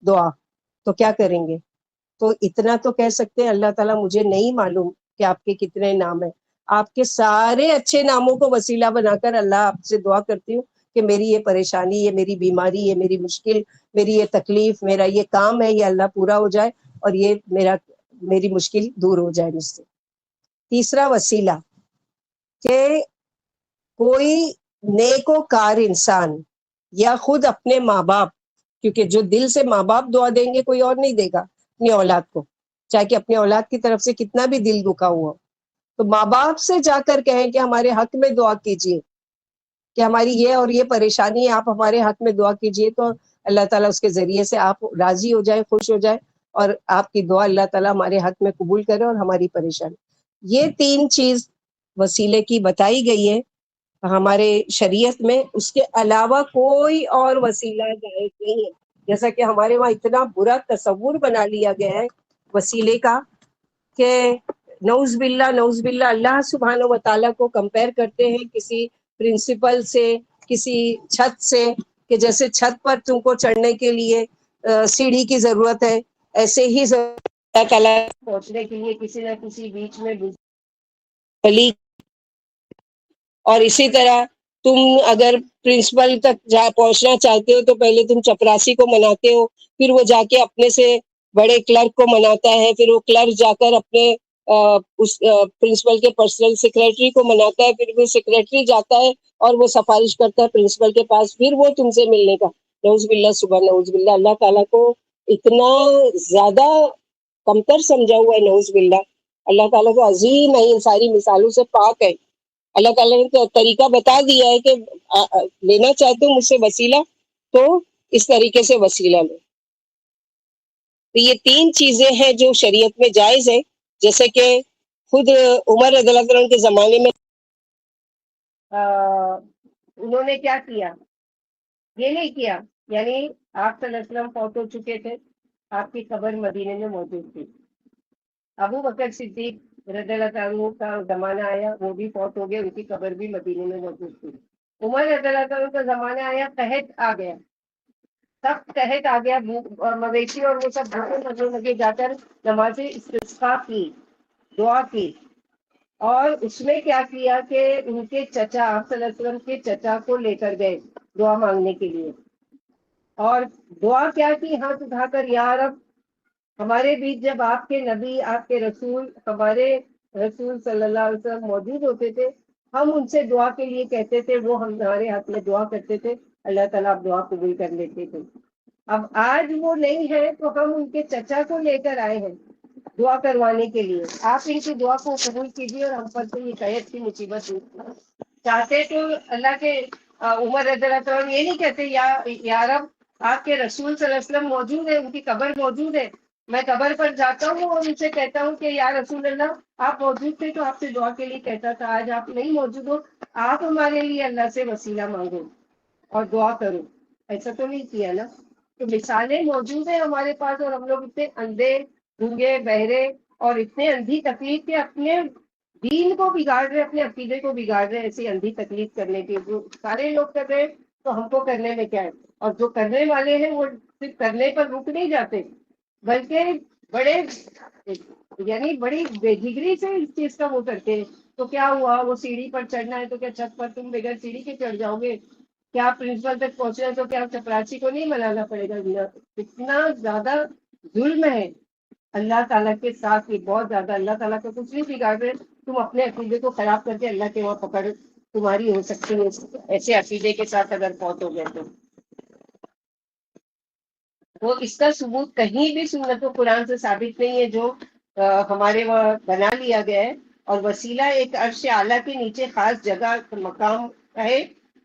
دعا، تو کیا کریں گے؟ تو اتنا تو کہہ سکتے ہیں، اللہ تعالیٰ مجھے نہیں معلوم کہ آپ کے کتنے نام ہیں، آپ کے سارے اچھے ناموں کو وسیلہ بنا کر اللہ آپ سے دعا کرتی ہوں کہ میری یہ پریشانی، یہ میری بیماری، یہ میری مشکل، میری یہ تکلیف، میرا یہ کام ہے، یہ اللہ پورا ہو جائے، اور یہ میری مشکل دور ہو جائے مجھ سے. تیسرا وسیلہ کہ کوئی نیکوکار انسان یا خود اپنے ماں باپ، کیونکہ جو دل سے ماں باپ دعا دیں گے کوئی اور نہیں دے گا اپنی اولاد کو، چاہے کہ اپنے اولاد کی طرف سے کتنا بھی دل دکھا ہوا. تو ماں باپ سے جا کر کہیں کہ ہمارے حق میں دعا کیجیے، کہ ہماری یہ اور یہ پریشانی ہے، آپ ہمارے حق میں دعا کیجیے، تو اللہ تعالیٰ اس کے ذریعے سے آپ راضی ہو جائے، خوش ہو جائے، اور آپ کی دعا اللہ تعالیٰ ہمارے حق میں قبول کرے اور ہماری پریشانی. یہ 3 چیز وسیلے کی بتائی گئی ہے ہمارے شریعت میں. اس کے علاوہ کوئی اور وسیلہ جائز نہیں ہے. جیسا کہ ہمارے وہاں اتنا برا تصور بنا لیا گیا ہے وسیلے کا کہ نعوذ باللہ اللہ سبحانہ و تعالیٰ کو کمپیئر کرتے ہیں کسی پرنسپل سے، کسی چھت سے، کہ جیسے چھت پر تم کو چڑھنے کے لیے سیڑھی کی ضرورت ہے، ایسے ہی اللہ تعالیٰ پہنچنے کے لیے کسی نہ کسی بیچ میں گلی، اور اسی طرح تم اگر پرنسپل تک پہنچنا چاہتے ہو تو پہلے تم چپراسی کو مناتے ہو، پھر وہ جا کے اپنے سے بڑے کلرک کو مناتا ہے، پھر وہ کلرک جا کر اپنے اس پرنسپل کے پرسنل سیکریٹری کو مناتا ہے، پھر وہ سیکریٹری جاتا ہے اور وہ سفارش کرتا ہے پرنسپل کے پاس، پھر وہ تم سے ملنے کا۔ نعوذ باللہ صبح نعوذ باللہ، اللہ تعالیٰ کو اتنا زیادہ کمتر سمجھا ہوا ہے، نعوذ باللہ۔ اللہ تعالیٰ کو عظیم ہے، ان ساری مثالوں سے پاک ہے۔ اللہ تعالیٰ نے تو طریقہ بتا دیا ہے کہ لینا چاہتے ہو مجھ سے وسیلہ تو اس طریقے سے وسیلہ لو۔ تو یہ 3 چیزیں ہیں جو شریعت میں جائز ہے، جیسے کہ خود عمر رضی اللہ عنہ کے زمانے میں انہوں نے کیا کیا، یہ نہیں کیا، یعنی آپ صلی اللہ علیہ وسلم فوت ہو چکے تھے، آپ کی قبر مدینے میں موجود تھی۔ ابو بکر صدیق رضی اللہ عنہ کا زمانہ آیا، وہ بھی فوت ہو گئے، ان کی قبر بھی مدینے میں موجود تھی۔ عمر رضی اللہ عنہ کا زمانہ آیا، قحط آ گیا، سخت قحط آ گیا، مویشی اور وہ سب بھوکے مرنے لگے، جا کر نماز استسقاء کی، دعا کی، اور اس میں کیا کیا کہ ان کے چچا، آپ صلی اللہ علیہ وسلم کے چچا کو لے کر گئے دعا مانگنے کے لیے، اور دعا کیا کی، ہاتھ اٹھا کر، یا رب ہمارے بیچ جب آپ کے نبی، آپ کے رسول، ہمارے رسول صلی اللہ علیہ وسلم موجود ہوتے تھے، ہم ان سے دعا کے لیے کہتے تھے، وہ ہمارے ہاتھ میں دعا کرتے تھے، اللہ تعالیٰ آپ دعا قبول کر لیتے تھے۔ اب آج وہ نہیں ہے تو ہم ان کے چچا کو لے کر آئے ہیں دعا کروانے کے لیے، آپ ان کی دعا کو قبول کیجیے اور ہم پر سے یہ قحط کی مصیبت دور۔ چاہتے تو اللہ کے عمر رضی اللہ عنہ یہ نہیں کہتے یا رب آپ کے رسول صلی اللہ علیہ وسلم موجود ہے، ان کی قبر موجود ہے، میں قبر پر جاتا ہوں اور ان سے کہتا ہوں کہ یا رسول اللہ آپ موجود تھے تو آپ سے دعا کے لیے کہتا تھا، آج آپ نہیں موجود ہو، آپ ہمارے لیے اللہ سے وسیلہ مانگو اور دعا کرو۔ ایسا تو نہیں کیا نا؟ تو مثالیں موجود ہیں ہمارے پاس، اور ہم لوگ اتنے اندھے، گونگے، بہرے اور اتنے اندھی تکلیف کے اپنے دین کو بگاڑ رہے، اپنے عقیدے کو بگاڑ رہے، ایسی اندھی تکلیف کرنے کی جو سارے لوگ کر رہے ہیں، تو ہم کو کرنے میں کیا ہے؟ اور جو کرنے والے ہیں وہ صرف کرنے پر رک نہیں جاتے، بلکہ بڑے یعنی بڑی بے جگری سے اس چیز کا وہ کرتے ہیں۔ تو کیا ہوا، وہ سیڑھی پر چڑھنا ہے تو کیا چھت پر تم بغیر سیڑھی کے چڑھ جاؤ گے؟ کیا پرنسپل تک پہنچنا ہے تو کیا چپراسی کو نہیں منانا پڑے گا؟ اتنا زیادہ ظلم ہے اللہ تعالیٰ کے ساتھ، یہ بہت زیادہ۔ اللہ تعالیٰ کو کچھ نہیں بگاڑ رہے، تم اپنے عقیدے کو خراب کر کے اللہ کے وہاں پکڑ تمہاری ہو سکتی ہے ایسے عقیدے کے ساتھ اگر فوت ہو گئے تو۔ وہ اس کا ثبوت کہیں بھی سنت و قرآن سے ثابت نہیں ہے، جو ہمارے وہاں بنا لیا گیا ہے۔ اور وسیلہ ایک عرش اعلیٰ کے نیچے خاص جگہ مقام ہے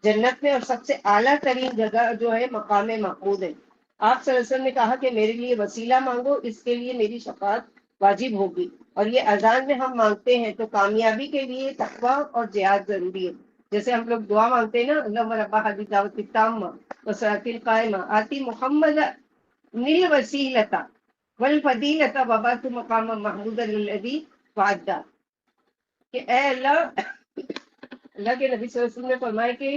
جنت میں، اور سب سے اعلیٰ ترین جگہ جو ہے مقام محمود ہے۔ آپ صلی اللہ علیہ وسلم نے کہا کہ میرے لیے وسیلہ مانگو، اس کے لیے میری شفاعت واجب ہوگی، اور یہ اذان میں ہم مانگتے ہیں۔ تو کامیابی کے لیے تقویٰ اور جہاد ضروری ہے، جیسے ہم لوگ دعا مانگتے ہیں نا، اللہم رب هذه الدعوة التامة والصلاة القائمة آتی محمد نیل وسیلتا والفضیلتا وبعث مقام محمود الذی وعدہ، کہ اے اللہ، اللہ کے نبی صلی اللہ علیہ وسلم نے فرمایا کہ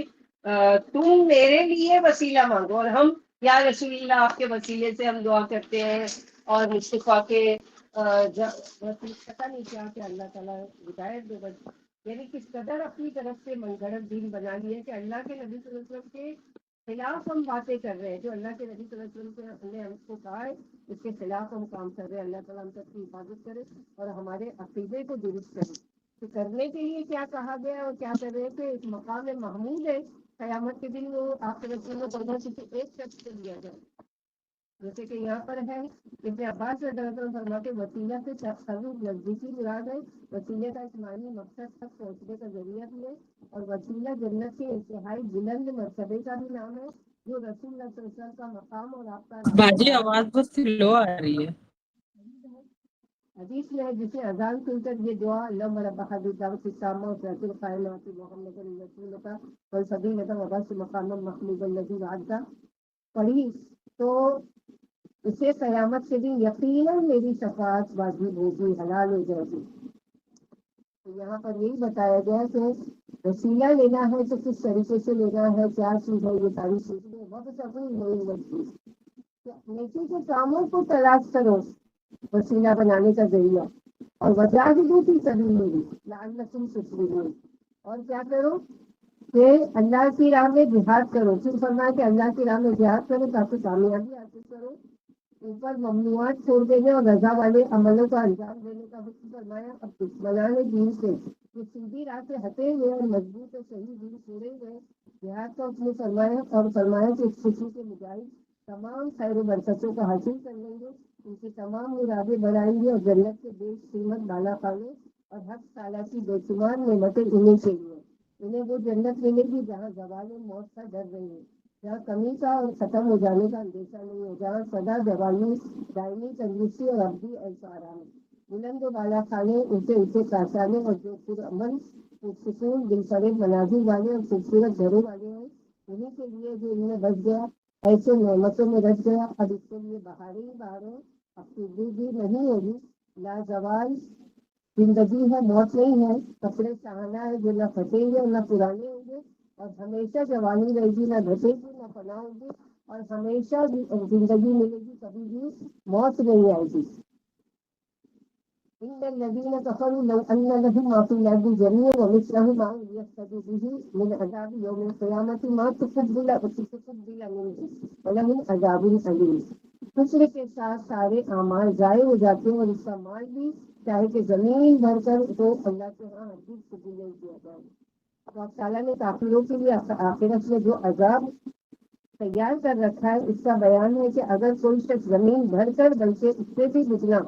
تم میرے لیے وسیلہ مانگو، اور ہم یا رسول اللہ آپ کے وسیلے سے ہم دعا کرتے ہیں، اور مصطفیٰ کے پتہ نہیں کیا کہ اللہ تعالیٰ ہدایت دے، بس یعنی کس قدر اپنی طرف سے من گھڑت دین بنا لیے کہ اللہ کے نبی صلی اللہ علیہ وسلم کے خلاف ہم باتیں کر رہے ہیں، جو اللہ کے نبی صلی اللہ علیہ وسلم نے ہم کو کہا ہے اس کے خلاف ہم کام کر رہے ہیں۔ اللہ تعالیٰ ہم سب کی حفاظت کرے اور ہمارے عقیدے کو درست کرے۔ تو کرنے کے لیے کیا کہا گیا اور کیا کر رہے ہیں کہ ایک مقام محمود ہے، قیامت کے دن وہ آپ کے رسول میں پڑھنا صرف ایک شخص سے لیا جائے، جیسے کہ یہاں پر ہے ابن عباس رضی اللہ عنہ فرماتے ہیں وسیلہ سے تصوف نزدیکی مراد ہے، وسیلے کا اسمانی مقصد تک پہنچنے کا ذریعہ بھی ہے، اور وسیلہ جنت کے انتہائی بلند مرتبے کا بھی نام ہے، جو رسول اللہ صلی اللہ علیہ وسلم کا مقام اور آپ کا باجی آواز بہت سلو آ رہی ہے۔ حدیث میں ہے جسے اذان سن کر یہ دعا اللہم رب هذه الدعوة التامة والصلاة القائمة آت محمد رسولك والفضيلة وبعث مقاما محمودا الذي وعدته پڑھی، تو اسے قیامت کے دن یقیناً میری شفاعت واجب ہوگی، حلال ہو جائے گی۔ تو یہاں پر یہی بتایا گیا کہ وسیلہ لینا ہے تو کس طریقے سے لینا ہے، کیا چیز ہے، یہ ساری چیزیں وقت اپنی نہیں لگتی۔ نیکی کے کاموں کو تلاش کرو وسیلہ بنانے کا ذریعہ، اور وجاہدوا فی سبیلہ لعلکم تفلحون، اور کیا کرو کہ اللہ کی راہ میں جہاد کرو۔ پھر فرمایا کہ اللہ کی راہ میں جہاد کرو تاکہ کامیابی حاصل کرو، اوپر ممنوعات چھوڑ دینے اور رضا والے عملوں کا انجام دینے کا حکم فرمایا۔ اب دشمنان دین سے جو سیدھی راہ سے ہٹے ہوئے اور مضبوط اور صحیح دین چھوڑے ہوئے جہاد کا حکم فرمایا، اور فرمایا کہ اس خوشی کے مجاہد تمام خیر و برکتوں کو حاصل کر لیں گے، ان کی تمام مرادیں بڑھائیں گے، اور جنت کے بے قیمت بالا خانے اور حق تعالیٰ کی بے شمار نعمتیں انہیں کے لیے، انہیں وہ جنت ملے گی جہاں زوال موت کا ڈر نہیں ہے، جہاں کمی کا اور ختم ہو جانے کا اندیشہ نہیں ہے، جہاں سدا جوانی دائمی تندرستی اور ابدی ایسا آرام ہے، بلند و بالا خانے، اونچے اونچے کاشانے، اور جو پرامن پرسکون دل فریب مناظر والے اور خوبصورت گھروں والے ہیں، انہیں کے لیے جو ان میں بچ گیا ایسے نعمتوں میں رچ گیا۔ اب اس کے لیے بہاریں ہی بہاریں، اب بھی نہیں ہوگی، لازوال زندگی ہے، موت نہیں ہے، کپڑے سہانا ہے جو نہ پھٹیں گے اور نہ پرانے ہوں گے، اور ہمیشہ جوانی رہے گی، نہ گھٹے گی نہ فنا ہوگی، اور ہمیشہ زندگی ملے گی، کبھی بھی موت نہیں آئے گی۔ ان الذين كفروا لو ان لهم ما في الارض جميعا ومثله معه ليفتدوا به من عذاب يوم القيامة ما تقبل منهم ولهم عذاب أليم۔ کفر کے ساتھ سارے اعمال ضائع ہو جاتے ہیں، اور اس کا مال بھی چاہے کہ زمین بھر کر تو اللہ کے ہاں ہرگز قبول نہیں کیا جائے گا۔ اللہ تعالیٰ نے کافروں کے لیے آخرت میں جو عذاب تیار کر رکھا ہے اس کا بیان ہے کہ اگر کوئی شخص زمین بھر کر بلکہ اس سے بھی دگنا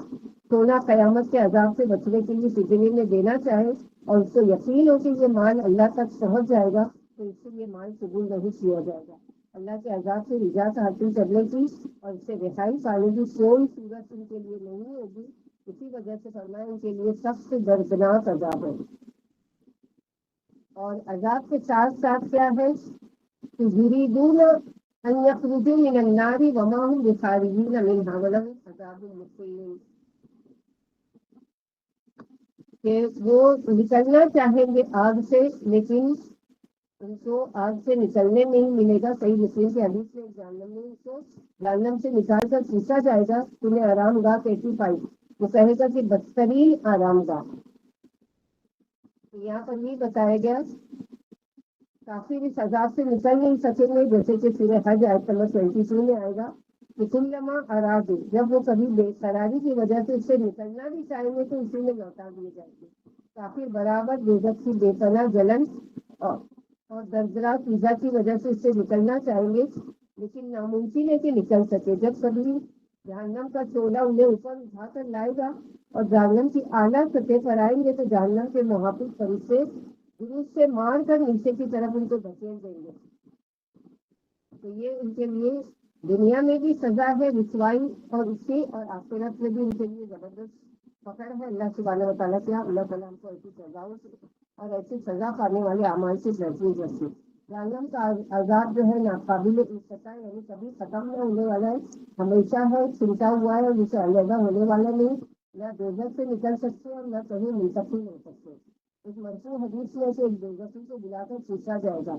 سونا قیامت کے عذاب سے بچنے کے لیے فدیے میں دینا چاہے، اور اس کو یقین ہو کہ یہ مال اللہ تک پہنچ جائے گا، تو اس سے یہ مال قبول نہیں کیا جائے گا۔ اللہ کے عذاب سے نجات حاصل کرنے کی اور اس سے رہائی پانے کی کوئی صورت ان کے لیے نہیں ہوگی، اسی وجہ سے فرمایا ان کے لیے سخت دردناک عذاب ہے۔ اور عذاب کے ساتھ ساتھ کیا ہے، یریدون ان یخرجوا من النار وما هم بخارجین منها ولهم عذاب مقیم، کہ وہ نکلنا چاہیں گے آگ سے لیکن ان کو آگ سے نکلنے نہیں ملے گا۔ صحیح مسلم کی حدیث میں جہنم میں ان کو جہنم سے نکال کر پوچھا جائے گا تمہیں آرام گاہ کیسی پائی، وہ کہے گا کہ بدترین آرام گاہ۔ یہاں پر یہ بتایا گیا کافی اس عذاب سے نکل نہیں سکیں گے، جیسے کہ سورہ حج آیت نمبر 22 میں آئے گا کہ کلما ارادوا، جب وہ کبھی بے قراری کی وجہ سے اس سے نکلنا بھی چاہیں گے تو اسی میں لوٹا دیے جائیں گے۔ کافی برابر بےغت کی بے پناہ جلن اور دردناک ایزا کی وجہ سے اس سے نکلنا چاہیں گے، لیکن ناممکن ہے کہ نکل سکے۔ جب کبھی جہنم کا شعلہ انہیں اوپر اٹھا کر لائے گا اور جہنم کی اعلیٰ سطح پر آئیں گے تو جہنم کے محافظ فرشتے جلوس سے مار کر نیچے کی طرف ان کو دھکیل دیں گے۔ تو یہ ان کے لیے دنیا میں بھی سزا ہے رسوائی اور اس کی، اور آخرت میں بھی ان کے لیے زبردست پکڑ ہے۔ اللہ سبحانہ و تعالیٰ کیا اللہ تعالیٰ ہم کو ایسی سزاؤں سے اور ایسی سزا پانے والے اعمال سے محفوظ رکھے۔ جہنم کا عذاب جو ہے ناقابل انقطاع، یعنی کبھی ختم نہ ہونے والا ہے، ہمیشہ ہے، چھوٹا ہوا ہے، اور جسے علیحدہ ہونے والا نہیں، نہ دوزخ سے نکل سکتے اور نہ کہیں منتقل ہو سکتے۔ ایک مرفوع حدیث میں سے ایک دوزخی کو بلا کر پوچھا جائے گا،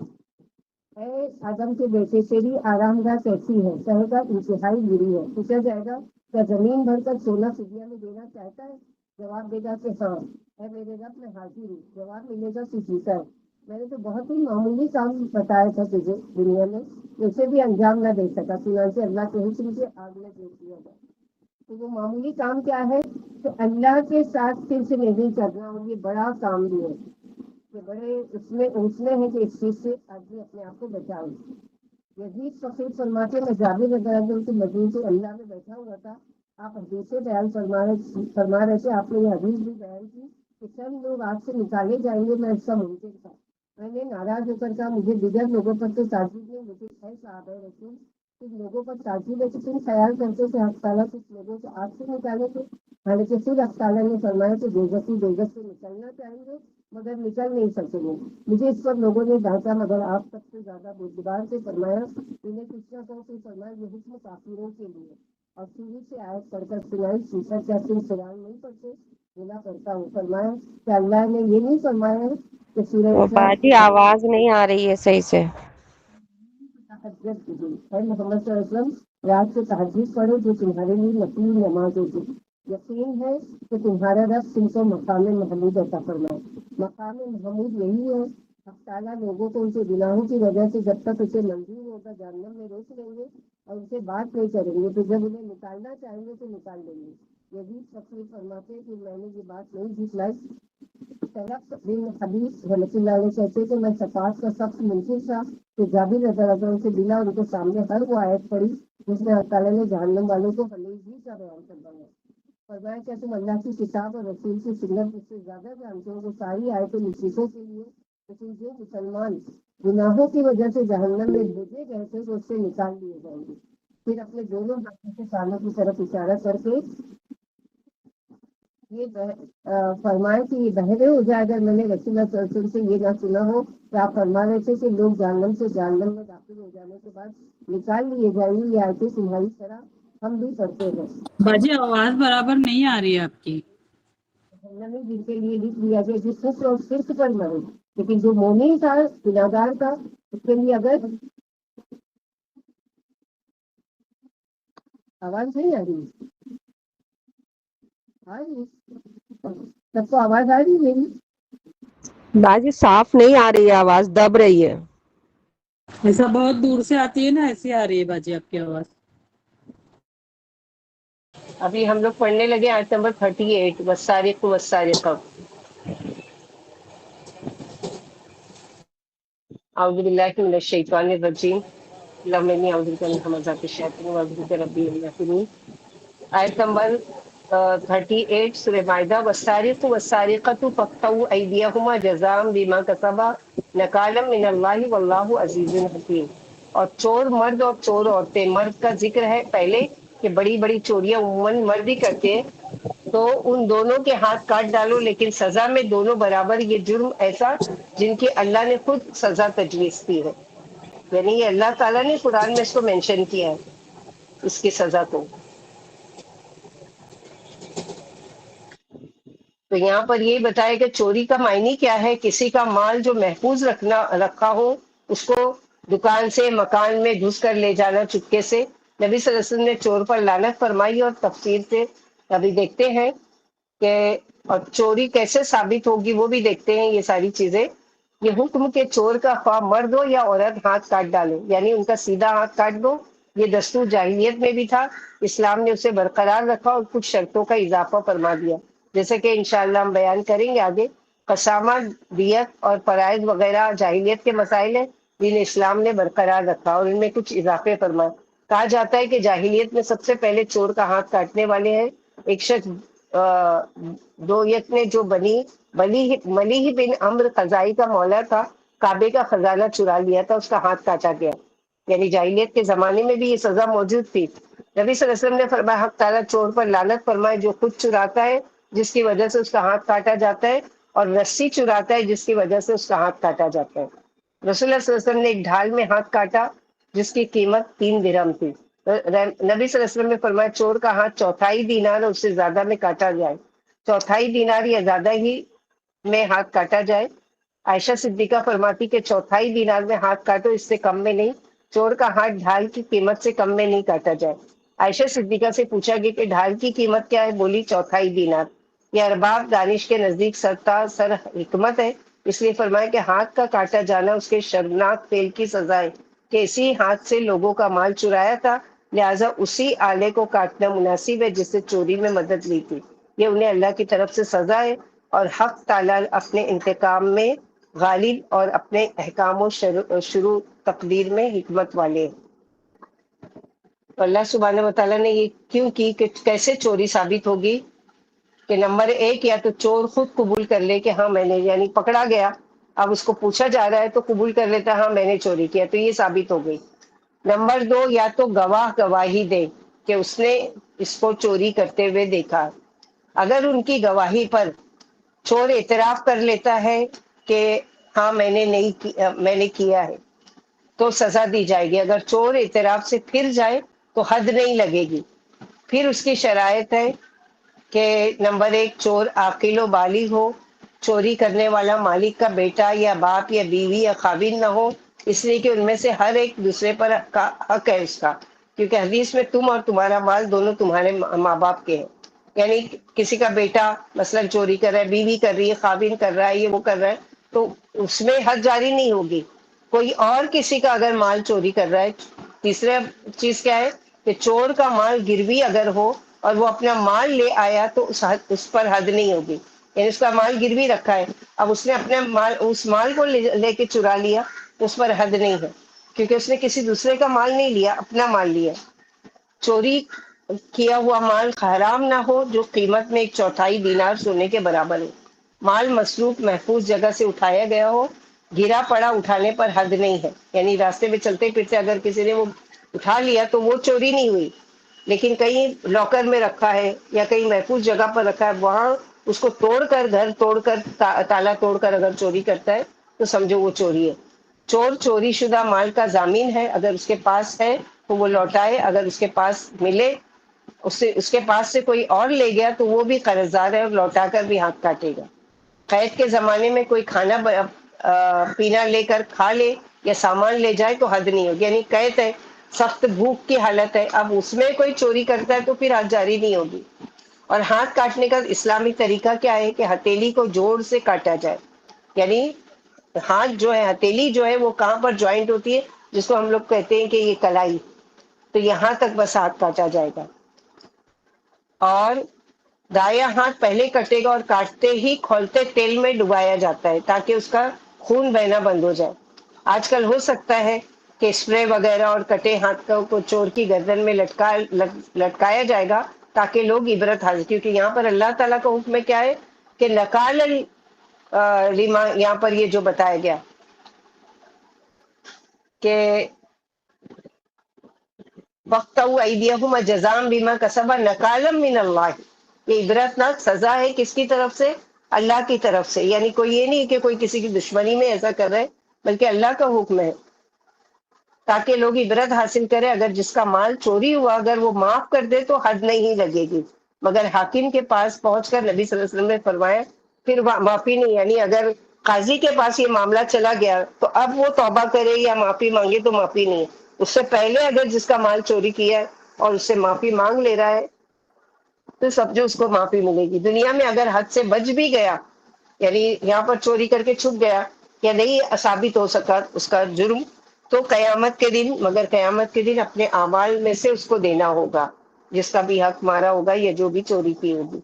اے آدم کے بیٹے تیری آرام گاہ کیسی ہے؟ کہے گا انتہائی بری ہے۔ پوچھا جائے گا کیا زمین بھر کر سونا فدیہ میں دینا چاہتا ہے؟ جواب دے گا کہ ہاں۔ اے میرے رب میں حاضر ہوں۔ جواب ملے گا کہ جیتا ہے، میں نے تو بہت ہی معمولی کام بتایا تھا تجھے دنیا میں، اسے بھی انجام نہ دے سکا، چنانچہ اللہ کے حکم سے آگ میں پھینک دیا گیا۔ تو وہ معمولی کام کیا ہے کہ اللہ کے ساتھ صرف نہیں کرنا، اور یہ بڑا کام بھی ہے کہ بڑے اس میں حوصلے ہیں کہ اس چیز سے آدمی اپنے آپ کو بچائے۔ یزید فقیر فرماتے میں جابر رضی اللہ عنہ کی مدینے سے اللہ میں بیٹھا ہوا تھا، آپ حدیثیں بیان فرما رہے تھے، آپ نے یہ حدیث بھی بیان کی کہ چند لوگ آگ سے نکالے جائیں گے، میں اس کا ممکن تھا۔ میں نے ناراض ہو کر کہا مجھے دیگر لوگوں پر تو تعجب نہیں، لیکن ہے صحابہ رسول کچھ لوگوں پر تعجب ہے کہ تم خیال کرتے کہ حق تعالیٰ کچھ لوگوں کو آگ سے نکالے تھے، حالانکہ پھر حق تعالیٰ نے فرمایا کہ دوزخی دوزخ سے نکلنا چاہیں گے مگر نکل نہیں سکے وہ. مجھے اس پر لوگوں نے ڈانٹا مگر آپ سب سے زیادہ بردبار سے فرمایا انہیں کچھ نہ کہو کہ فرمایا یہ حکم کافروں کے لیے اور شروع سے آیت پڑھ کر سنائی. شیشہ کیا تم قرآن نہیں پڑھتے؟ بولا کرتا ہوں. فرمایا کہ اللہ نے یہ نہیں فرمایا کہ سورہ وہ اخلاص باجی آواز نہیں آ رہی ہے صحیح سے. تہجد کی دن ہے محمد صلی اللہ علیہ وسلم رات کو تہجد پڑھو جو تمہارے لیے نفلی نماز ہوگی. یقین ہے کہ تمہارا رب تم کو مقام محمود عطا فرمائے. مقام محمود یہی ہے حق تعالیٰ لوگوں کو ان کے گناہوں کی وجہ سے جب تک اسے منظور ہوگا جہنم میں روک لیں گے اور ان سے بات نہیں کریں گے تو جب انہیں نکالنا چاہیں گے تو نکال دیں گے. یزید فقیر فرماتے ہیں کہ میں نے یہ بات نہیں جھٹلائی. طلب بن حدیث رحمۃ اللہ علیہ کہتے کہ میں شفاعت کا سخت منکر تھا کہ جابر رضی اللہ عنہ سے بلا ان کے سامنے ہر وہ آیت پڑھی جس میں اللہ تعالیٰ نے جہنم والوں کو ہمیشہ کا بیان کروایا. فرمایا کیا تم اللہ کی کتاب اور رسول کی سنت اس سے زیادہ جانتے ہو کہ ساری آیتیں مشرکوں کے لیے لیکن جو مسلمان گناہوں کی وجہ سے جہنم میں بھیجے گئے تھے وہ اس سے نکال لیے جائیں گے. پھر اپنے دونوں ہاتھوں سے کانوں کی طرف اشارہ کر کے یہ فرمائے کہ یہ بہرے ہو جائے. اگر میں نے رسول اللہ صلی اللہ علیہ وسلم سے یہ نہ سنا ہو کہ آپ فرما رہے تھے کہ لوگ جہنم سے جہنم میں داخل ہو جانے کے بعد نکال لیے جائیں گے. یہ آیتیں تمہاری طرح ہم بھی پڑھتے ہیں. باجی آواز برابر نہیں آ رہی ہے آپ کی. جہنمی جن کے لیے لکھ دیا گیا جو کفر اور شرک پر مرے لیکن جو مومن تھا گناہگار تھا اس کے لیے اگر آواز نہیں آ رہی سب کو آواز آ رہی ہے میری؟ باجی صاف نہیں آ رہی ہے آواز دب رہی ہے. ایسا بہت دور سے آتی ہے نا ایسی آ رہی ہے باجی آپ کی آواز. ابھی ہم لوگ پڑھنے لگے آیت نمبر 38 والسارق والسارقہ. اعوذ باللہ من الشیطان الرجیم. اللہم انی اعوذ بک من همزات الشیاطین واعوذ بک ربی ان یحضرون. آیت نمبر 38 سورہ مائدہ. والسارق والسارقۃ فاقطعوا ایدیہما جزاء بما کسبا نکالا من اللہ واللہ عزیز حکیم. اور چور مرد اور چور عورتیں. مرد کا ذکر ہے پہلے کہ بڑی بڑی چوریاں عموماً مرد ہی کرتے ہیں تو ان دونوں کے ہاتھ کاٹ ڈالو لیکن سزا میں دونوں برابر. یہ جرم ایسا جن کی اللہ نے خود سزا تجویز کی ہے. یعنی یہ اللہ تعالیٰ نے قرآن میں اس کو مینشن کیا ہے اس کی سزا کو. تو یہاں پر یہ بتایا کہ چوری کا معنی کیا ہے. کسی کا مال جو محفوظ رکھا ہو اس کو دکان سے مکان میں گھس کر لے جانا چپکے سے. نبی صلی اللہ علیہ وسلم نے چور پر لعنت فرمائی اور تفسیر سے ابھی دیکھتے ہیں کہ اور چوری کیسے ثابت ہوگی وہ بھی دیکھتے ہیں. یہ ساری چیزیں یہ حکم کے چور کا خواہ مرد ہو یا عورت ہاتھ کاٹ ڈالو یعنی ان کا سیدھا ہاتھ کاٹ دو. یہ دستور جاہلیت میں بھی تھا. اسلام نے اسے برقرار رکھا اور کچھ شرطوں کا اضافہ فرما دیا جیسے کہ انشاءاللہ ہم بیان کریں گے آگے. قسامہ دیت اور فرائض وغیرہ جاہلیت کے مسائل ہیں دین اسلام نے برقرار رکھا اور ان میں کچھ اضافے فرمائے. کہا جاتا ہے کہ جاہلیت میں سب سے پہلے چور کا ہاتھ کاٹنے والے ہیں ایک شخص دویت نے جو ملیح بن عمرو خزائی کا مولا تھا. کعبے کا خزانہ چرا لیا تھا اس کا ہاتھ کاٹا گیا. یعنی جاہلیت کے زمانے میں بھی یہ سزا موجود تھی. نبی صلی اللہ علیہ وسلم نے فرمایا حق تعالیٰ چور پر لعنت فرمائے جو خود چراتا ہے جس کی وجہ سے اس کا ہاتھ کاٹا جاتا ہے اور رسی چراتا ہے جس کی وجہ سے اس کا ہاتھ کاٹا جاتا ہے. رسول اللہ صلی اللہ علیہ وسلم نے ایک ڈھال میں ہاتھ کاٹا جس کی قیمت 3 درہم تھی. نبی صلی اللہ علیہ وسلم نے فرمایا چور کا ہاتھ چوتھائی دینار اور اس سے زیادہ میں کاٹا جائے. چوتھائی دینار یا زیادہ ہی میں ہاتھ کاٹا جائے. عائشہ صدیقہ فرماتی کہ چوتھائی دینار میں ہاتھ کاٹو اس سے کم میں نہیں. چور کا ہاتھ ڈھال کی قیمت سے کم میں نہیں کاٹا جائے. عائشہ صدیقہ سے پوچھا گیا کہ ڈھال کی قیمت کیا ہے. بولی چوتھائی دینار. یہ ارباب دانش کے نزدیک سر حکمت ہے. اس لیے فرمایا کہ ہاتھ کا کاٹا جانا اس کے شرمناک فعل کی سزا ہے کہ اسی ہاتھ سے لوگوں کا مال چرایا تھا لہٰذا اسی آلے کو کاٹنا مناسب ہے جس سے چوری میں مدد لی تھی. یہ انہیں اللہ کی طرف سے سزا ہے اور حق تعالیٰ اپنے انتقام میں غالب اور اپنے احکام و شروع تقدیر میں حکمت والے ہیں. تو اللہ سبحانہ و تعالیٰ نے یہ کیوں کی کہ کیسے چوری ثابت ہوگی کہ نمبر 1 یا تو چور خود قبول کر لے کہ ہاں میں نے یعنی پکڑا گیا اب اس کو پوچھا جا رہا ہے تو قبول کر لیتا ہاں میں نے چوری کیا تو یہ ثابت ہو گئی. نمبر 2 یا تو گواہ گواہی دے کہ اس نے اس کو چوری کرتے ہوئے دیکھا. اگر ان کی گواہی پر چور اعتراف کر لیتا ہے کہ ہاں میں نے کیا ہے تو سزا دی جائے گی. اگر چور اعتراف سے پھر جائے تو حد نہیں لگے گی. پھر اس کی شرائط ہے کہ نمبر 1 چور عاقل و بالغ ہو، چوری کرنے والا مالک کا بیٹا یا باپ یا بیوی یا خاوند نہ ہو، اس لیے کہ ان میں سے ہر ایک دوسرے پر حق ہے اس کا، کیونکہ حدیث میں تم اور تمہارا مال دونوں تمہارے ماں باپ کے ہیں. یعنی کسی کا بیٹا مثلا چوری کر رہا ہے، بیوی کر رہی ہے، خاوند کر رہا ہے، یہ وہ کر رہا ہے، تو اس میں حد جاری نہیں ہوگی. کوئی اور کسی کا اگر مال چوری کر رہا ہے، تیسرا چیز کیا ہے کہ چور کا مال گروی اگر ہو اور وہ اپنا مال لے آیا تو اس پر حد نہیں ہوگی. یعنی اس کا مال گروی رکھا ہے، اب اس نے اپنے اس مال کو لے کے چرا لیا تو اس پر حد نہیں ہے، کیونکہ اس نے کسی دوسرے کا مال نہیں لیا، اپنا مال لیا. چوری کیا ہوا مال حرام نہ ہو جو قیمت میں 1/4 دینار سونے کے برابر ہو. مال مسروق محفوظ جگہ سے اٹھایا گیا ہو، گرا پڑا اٹھانے پر حد نہیں ہے. یعنی راستے میں چلتے پھرتے اگر کسی نے وہ اٹھا لیا تو وہ چوری نہیں ہوئی، لیکن کہیں لاکر میں رکھا ہے یا کہیں محفوظ جگہ پر رکھا ہے، وہاں اس کو توڑ کر، گھر توڑ کر، تالا توڑ کر اگر چوری کرتا ہے تو سمجھو وہ چوری ہے. چور چوری شدہ مال کا ضامن ہے، اگر اس کے پاس ہے تو وہ لوٹائے، اگر اس کے پاس ملے، اس کے پاس سے کوئی اور لے گیا تو وہ بھی قرضدار ہے اور لوٹا کر بھی ہاتھ کاٹے گا. قید کے زمانے میں کوئی کھانا پینا لے کر کھا لے یا سامان لے جائے تو حد نہیں ہوگی. یعنی قید ہے، سخت بھوک کی حالت ہے، اب اس میں کوئی چوری کرتا ہے تو پھر حد جاری نہیں ہوگی. اور ہاتھ کاٹنے کا اسلامی طریقہ کیا ہے کہ ہتھیلی کو جوڑ سے کاٹا جائے. یعنی ہاتھ جو ہے، ہتھیلی جو ہے وہ کہاں پر جوائنٹ ہوتی ہے، جس کو ہم لوگ کہتے ہیں کہ یہ کلائی، تو یہاں تک بس ہاتھ کاٹا جائے گا. اور دایاں ہاتھ پہلے کٹے گا اور کاٹتے ہی کھولتے تیل میں ڈبایا جاتا ہے تاکہ اس کا خون بہنا بند ہو جائے. آج کل ہو سکتا ہے کہ اسپرے وغیرہ اور کٹے ہاتھ کو چور کی گردن میں لٹکایا جائے گا تاکہ لوگ عبرت حاصل، کیونکہ یہاں پر اللہ تعالیٰ کا حکم کیا ہے کہ نکال لما، یہاں پر یہ جو بتایا گیا کہ وَقْتَوْا أَيْدِيَهُمْ جَزَاءً بِمَا كَسَبَا نَكَالًا مِّنَ اللَّهِ. یہ عبرتناک سزا ہے کس کی طرف سے؟ اللہ کی طرف سے. یعنی کوئی یہ نہیں کہ کوئی کسی کی دشمنی میں ایسا کر رہا ہے، بلکہ اللہ کا حکم ہے تاکہ لوگ عبرت حاصل کریں. اگر جس کا مال چوری ہوا اگر وہ معاف کر دے تو حد نہیں لگے گی، مگر حاکم کے پاس پہنچ کر نبی صلی اللہ علیہ وسلم نے فرمایا پھر معافی نہیں. یعنی اگر قاضی کے پاس یہ معاملہ چلا گیا تو اب وہ توبہ کرے یا معافی مانگے تو معافی نہیں ہے. اس سے پہلے اگر جس کا مال چوری کیا ہے اور اس سے معافی مانگ لے رہا ہے تو سمجھو اس کو معافی ملے گی. دنیا میں اگر حد سے بچ بھی گیا، یعنی یہاں پر چوری کر کے چھپ گیا یا نہیں ثابت ہو سکا اس کا جرم، تو قیامت کے دن، مگر قیامت کے دن اپنے اعمال میں سے اس کو دینا ہوگا جس کا بھی حق مارا ہوگا یا جو بھی چوری کی ہوگی.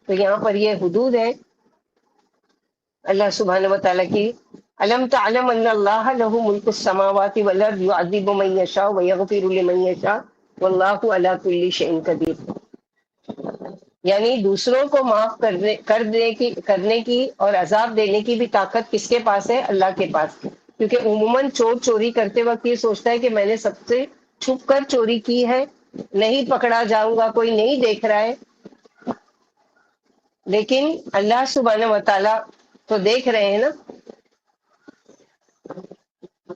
تو یہاں پر یہ حدود ہے اللہ سبحانہ و تعالیٰ کی. الم تعلم ان اللہ لہ ملک السماوات والارض یعذب من یشاء ویغفر لمن یشاء واللہ علی کل شیء قدیر. یعنی دوسروں کو معاف کرنے کی اور عذاب دینے کی بھی طاقت کس کے پاس ہے؟ اللہ کے پاس. کیونکہ عموماً چور چوری کرتے وقت یہ سوچتا ہے کہ میں نے سب سے چھپ کر چوری کی ہے، نہیں پکڑا جاؤں گا، کوئی نہیں دیکھ رہا ہے. لیکن اللہ سبحانہ و تعالیٰ تو دیکھ رہے ہیں نا.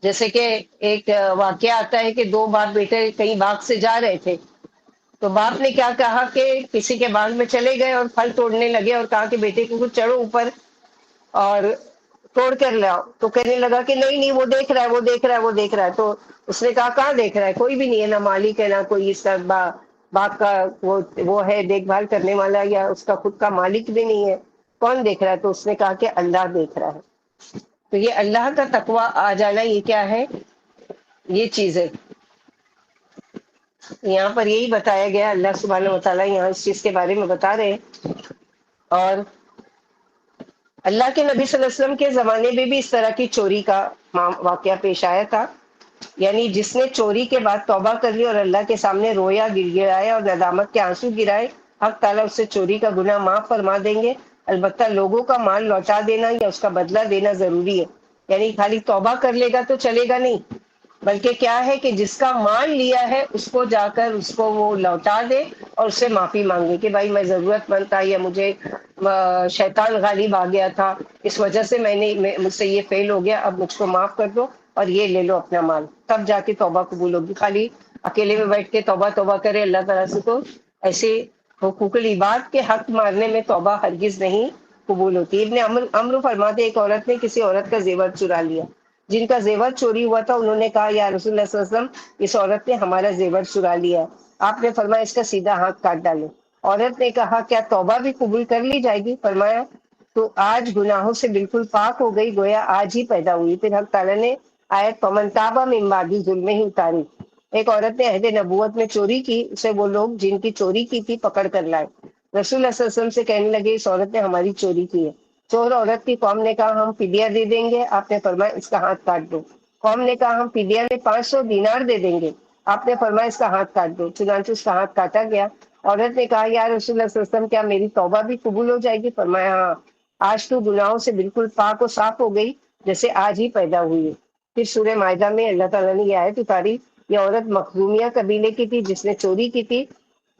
جیسے کہ ایک واقعہ آتا ہے کہ 2 باپ بیٹے کہیں باغ سے جا رہے تھے، تو باپ نے کیا کہا کہ کسی کے باغ میں چلے گئے اور پھل توڑنے لگے اور کہا کہ بیٹے کو چڑھو اوپر اور توڑ کر لاؤ. تو کہنے لگا کہ نہیں وہ دیکھ رہا ہے، وہ دیکھ رہا ہے، وہ دیکھ رہا ہے. تو اس نے کہا کہاں دیکھ رہا ہے؟ کوئی بھی نہیں ہے، نہ مالک ہے، نہ کوئی اس کا باغ کا وہ ہے دیکھ بھال کرنے والا، یا اس کا خود کا مالک بھی نہیں ہے، کون دیکھ رہا ہے؟ تو اس نے کہا کہ اللہ دیکھ رہا ہے. تو یہ اللہ کا تقوی آ جانا، یہ کیا ہے؟ یہ چیز ہے. یہاں پر یہی بتایا گیا، اللہ سبحانہ و تعالیٰ یہاں اس چیز کے بارے میں بتا رہے ہیں. اور اللہ کے نبی صلی اللہ علیہ وسلم کے زمانے میں بھی اس طرح کی چوری کا واقعہ پیش آیا تھا. یعنی جس نے چوری کے بعد توبہ کر لی اور اللہ کے سامنے رویا، گر گرائے اور ندامت کے آنسو گرائے، حق تعالیٰ اس سے چوری کا گناہ معاف فرما دیں گے. البتہ لوگوں کا مال لوٹا دینا یا اس کا بدلہ دینا ضروری ہے. یعنی خالی توبہ کر لے گا تو چلے گا نہیں، بلکہ کیا ہے کہ جس کا مال لیا ہے اس کو جا کر اس کو وہ لوٹا دے اور اس سے معافی مانگے کہ بھائی میں ضرورت مند تھا یا مجھے شیطان غالب آ گیا تھا، اس وجہ سے مجھ سے یہ فیل ہو گیا، اب مجھ کو معاف کر دو اور یہ لے لو اپنا مال، تب جا کے توبہ قبول ہوگی۔ خالی اکیلے میں بیٹھ کے توبہ توبہ کرے اللہ تعالیٰ سے، تو ایسے حقوق العباد کے حق مارنے میں توبہ ہرگز نہیں قبول ہوتی۔ ابن عمرو فرماتے ایک عورت نے کسی عورت کا زیور چرا لیا، جن کا زیور چوری ہوا تھا انہوں نے کہا یا رسول اللہ صلی اللہ علیہ وسلم اس عورت نے ہمارا زیور چرا لیا ہے۔ آپ نے فرمایا اس کا سیدھا ہاتھ کاٹ ڈالو۔ عورت نے کہا کیا توبہ بھی قبول کر لی جائے گی؟ فرمایا تو آج گناہوں سے بالکل پاک ہو گئی، گویا آج ہی پیدا ہوئی۔ پھر حق تعالیٰ نے آیت فمن تاب من بعد ظلمہ ہی اتاری۔ ایک عورت نے عہد نبوت میں چوری کی، اسے وہ لوگ جن کی چوری کی تھی پکڑ کر لائے، رسول اللہ صلی اللہ علیہ وسلم سے کہنے لگے اس عورت نے ہماری چوری کی ہے۔ چور عورت کی قوم نے کہا ہم فدیہ دے دیں گے، آپ نے فرمایا اس کا ہاتھ کاٹ دو۔ قوم نے کہا ہم فدیہ میں 500 دینار دے دیں گے، آپ نے فرمایا اس کا ہاتھ کاٹ دو۔ چنانچہ اس کا ہاتھ کاٹا گیا۔ عورت نے کہا یا رسول اللہ صلی اللہ علیہ وسلم کیا میری توبہ بھی قبول ہو جائے گی؟ فرمایا ہاں، آج تو گناہوں سے بالکل پاک و صاف ہو گئی جیسے آج ہی پیدا ہوئی ہے۔ پھر سورہ مائدہ میں اللہ تعالیٰ نے یہ آیت اتاری، یہ عورت مخزومیہ قبیلے کی تھی جس نے چوری کی تھی۔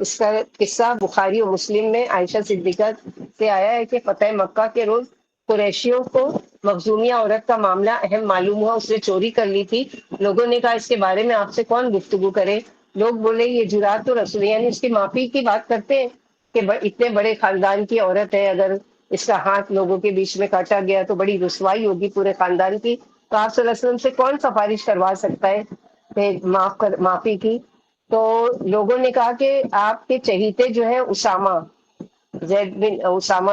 اس کا قصہ بخاری اور مسلم میں عائشہ صدیقہ سے آیا ہے کہ فتح مکہ کے روز قریشیوں کو مخزومیہ عورت کا معاملہ اہم معلوم ہوا، اس نے چوری کر لی تھی۔ لوگوں نے کہا اس کے بارے میں آپ سے کون گفتگو کرے؟ لوگ بولے یہ جرات تو رسول، یعنی اس کی معافی کی بات کرتے ہیں کہ اتنے بڑے خاندان کی عورت ہے، اگر اس کا ہاتھ لوگوں کے بیچ میں کاٹا گیا تو بڑی رسوائی ہوگی پورے خاندان کی، تو آپ صلی اللہ علیہ وسلم سے کون سفارش کروا سکتا ہے کہ معافی کی؟ تو لوگوں نے کہا کہ آپ کے چہیتے جو ہے اسامہ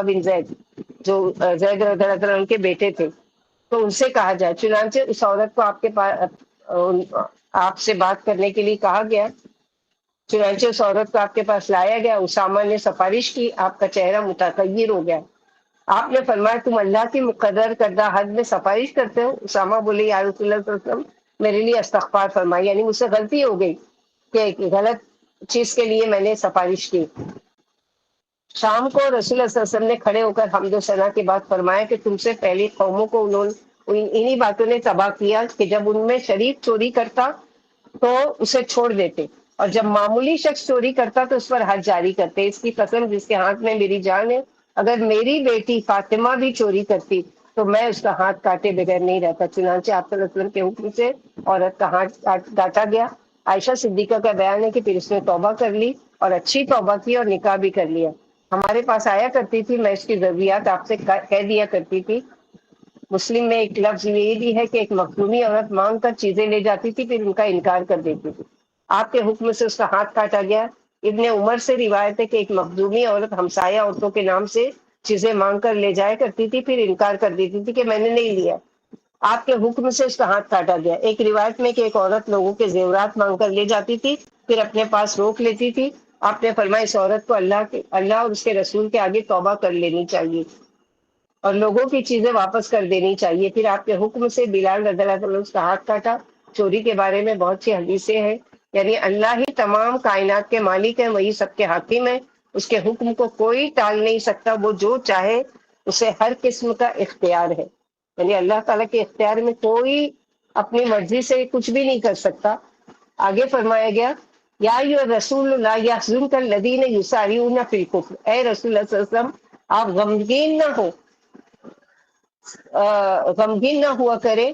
بن زید، جو زید رضی اللہ عنہ کے بیٹے تھے، تو ان سے کہا جائے۔ چنانچہ اس عورت کو آپ کے پاس آپ سے بات کرنے کے لیے کہا گیا۔ چنانچہ اس عورت کو آپ کے پاس لایا گیا، اسامہ نے سفارش کی، آپ کا چہرہ متغیر ہو گیا۔ آپ نے فرمایا تم اللہ کی مقرر کردہ حد میں سفارش کرتے ہو؟ اسامہ بولے یا رسول اللہ صلی اللہ علیہ وسلم میرے لیے استغفار فرمائی، یعنی مجھ سے غلطی ہو گئی کہ غلط چیز کے لیے میں نے سفارش کی۔ شام کو رسول اللہ صلی اللہ علیہ وسلم نے کھڑے ہو کر حمد و ثنا کے بعد فرمایا کہ تم سے پہلی قوموں کو انہی باتوں نے تباہ کیا کہ جب ان میں شریک چوری کرتا تو اسے چھوڑ دیتے، اور جب معمولی شخص چوری کرتا تو اس پر حد جاری کرتے۔ اس کی قسم جس کے ہاتھ میں میری جان ہے، اگر میری بیٹی فاطمہ بھی چوری کرتی تو میں اس کا ہاتھ کاٹے بغیر نہیں رہتا۔ چنانچہ آپ صلی اللہ علیہ وسلم کے حکم سے عورت کا ہاتھ کاٹا گیا۔ عائشہ صدیقہ کا بیان ہے کہ پھر اس نے توبہ کر لی اور اچھی توبہ کی اور نکاح بھی کر لیا۔ ہمارے پاس آیا کرتی تھی، میں اس کی ضروریات آپ سے کہہ دیا کرتی تھی۔ مسلم میں ایک لفظ یہ بھی ہے کہ ایک مخدومی عورت مانگ کر چیزیں لے جاتی تھی، پھر ان کا انکار کر دیتی تھی، آپ کے حکم سے اس کا ہاتھ کاٹا گیا۔ ابن عمر سے روایت ہے کہ ایک مخدومی عورت ہمسایہ عورتوں کے نام سے چیزیں مانگ کر لے جایا کرتی تھی، پھر انکار کر دیتی تھی کہ میں نے نہیں لیا، آپ کے حکم سے اس کا ہاتھ کاٹا گیا۔ ایک روایت میں کہ ایک عورت لوگوں کے زیورات مانگ کر لے جاتی تھی، پھر اپنے پاس روک لیتی تھی، آپ نے فرمایا اس عورت کو اللہ اور اس کے رسول کے آگے توبہ کر لینی چاہیے اور لوگوں کی چیزیں واپس کر دینی چاہیے۔ پھر آپ کے حکم سے بلال رضی اللہ عنہ اس کا ہاتھ کاٹا۔ چوری کے بارے میں بہت سی حدیثیں ہیں، یعنی اللہ ہی تمام کائنات کے مالک ہیں، وہی سب کے حاکم ہیں، اس کے حکم کو کوئی ٹال نہیں سکتا، وہ جو چاہے اسے ہر قسم کا اختیار ہے، یعنی اللہ تعالیٰ کے اختیار میں کوئی اپنی مرضی سے کچھ بھی نہیں کر سکتا۔ آگے فرمایا گیا یا ایھا رسول لا یحزنک الذین یسارعون فی الکفر، اے رسول اللہ صلی اللہ علیہ وسلم آپ غمگین نہ ہوا کرے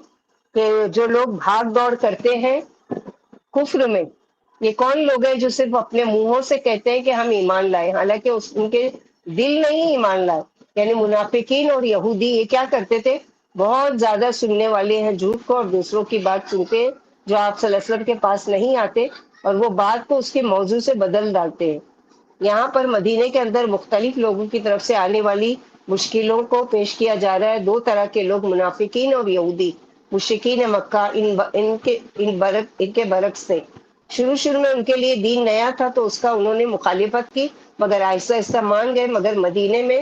کہ جو لوگ بھاگ دوڑ کرتے ہیں کفر میں، یہ کون لوگ ہیں جو صرف اپنے منہوں سے کہتے ہیں کہ ہم ایمان لائے، حالانکہ ان کے دل نہیں ایمان لائے، یعنی منافقین اور یہودی یہ کیا کرتے تھے، بہت زیادہ سننے والے ہیں جھوٹ کو اور دوسروں کی بات سنتے ہیں جو آپ صلی اللہ علیہ وسلم کے پاس نہیں آتے، اور وہ بات کو اس کے موضوع سے بدل ڈالتے ہیں۔ یہاں پر مدینے کے اندر مختلف لوگوں کی طرف سے آنے والی مشکلوں کو پیش کیا جا رہا ہے۔ دو طرح کے لوگ، منافقین اور یہودی۔ مشرکین مکہ ان کے برعکس سے شروع میں ان کے لیے دین نیا تھا تو اس کا انہوں نے مخالفت کی، مگر آہستہ آہستہ مان گئے۔ مگر مدینے میں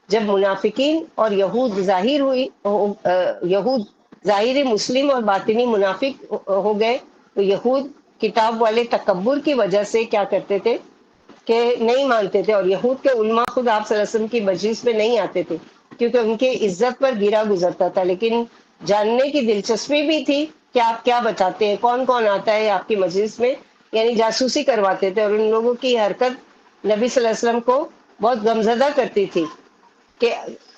جب منافقین اور یہود ظاہر ہوئی، یہود ظاہری مسلم اور باطنی منافق ہو گئے، تو یہود کتاب والے تکبر کی وجہ سے کیا کرتے تھے کہ نہیں مانتے تھے، اور یہود کے علماء خود آپ صلی اللہ علیہ وسلم کی مجلس میں نہیں آتے تھے کیونکہ ان کی عزت پر گرا گزرتا تھا، لیکن جاننے کی دلچسپی بھی تھی کہ آپ کیا بتاتے ہیں، کون کون آتا ہے آپ کی مجلس میں، یعنی جاسوسی کرواتے تھے، اور ان لوگوں کی حرکت نبی صلی اللہ علیہ وسلم کو بہت غمزدہ کرتی تھی۔ کہ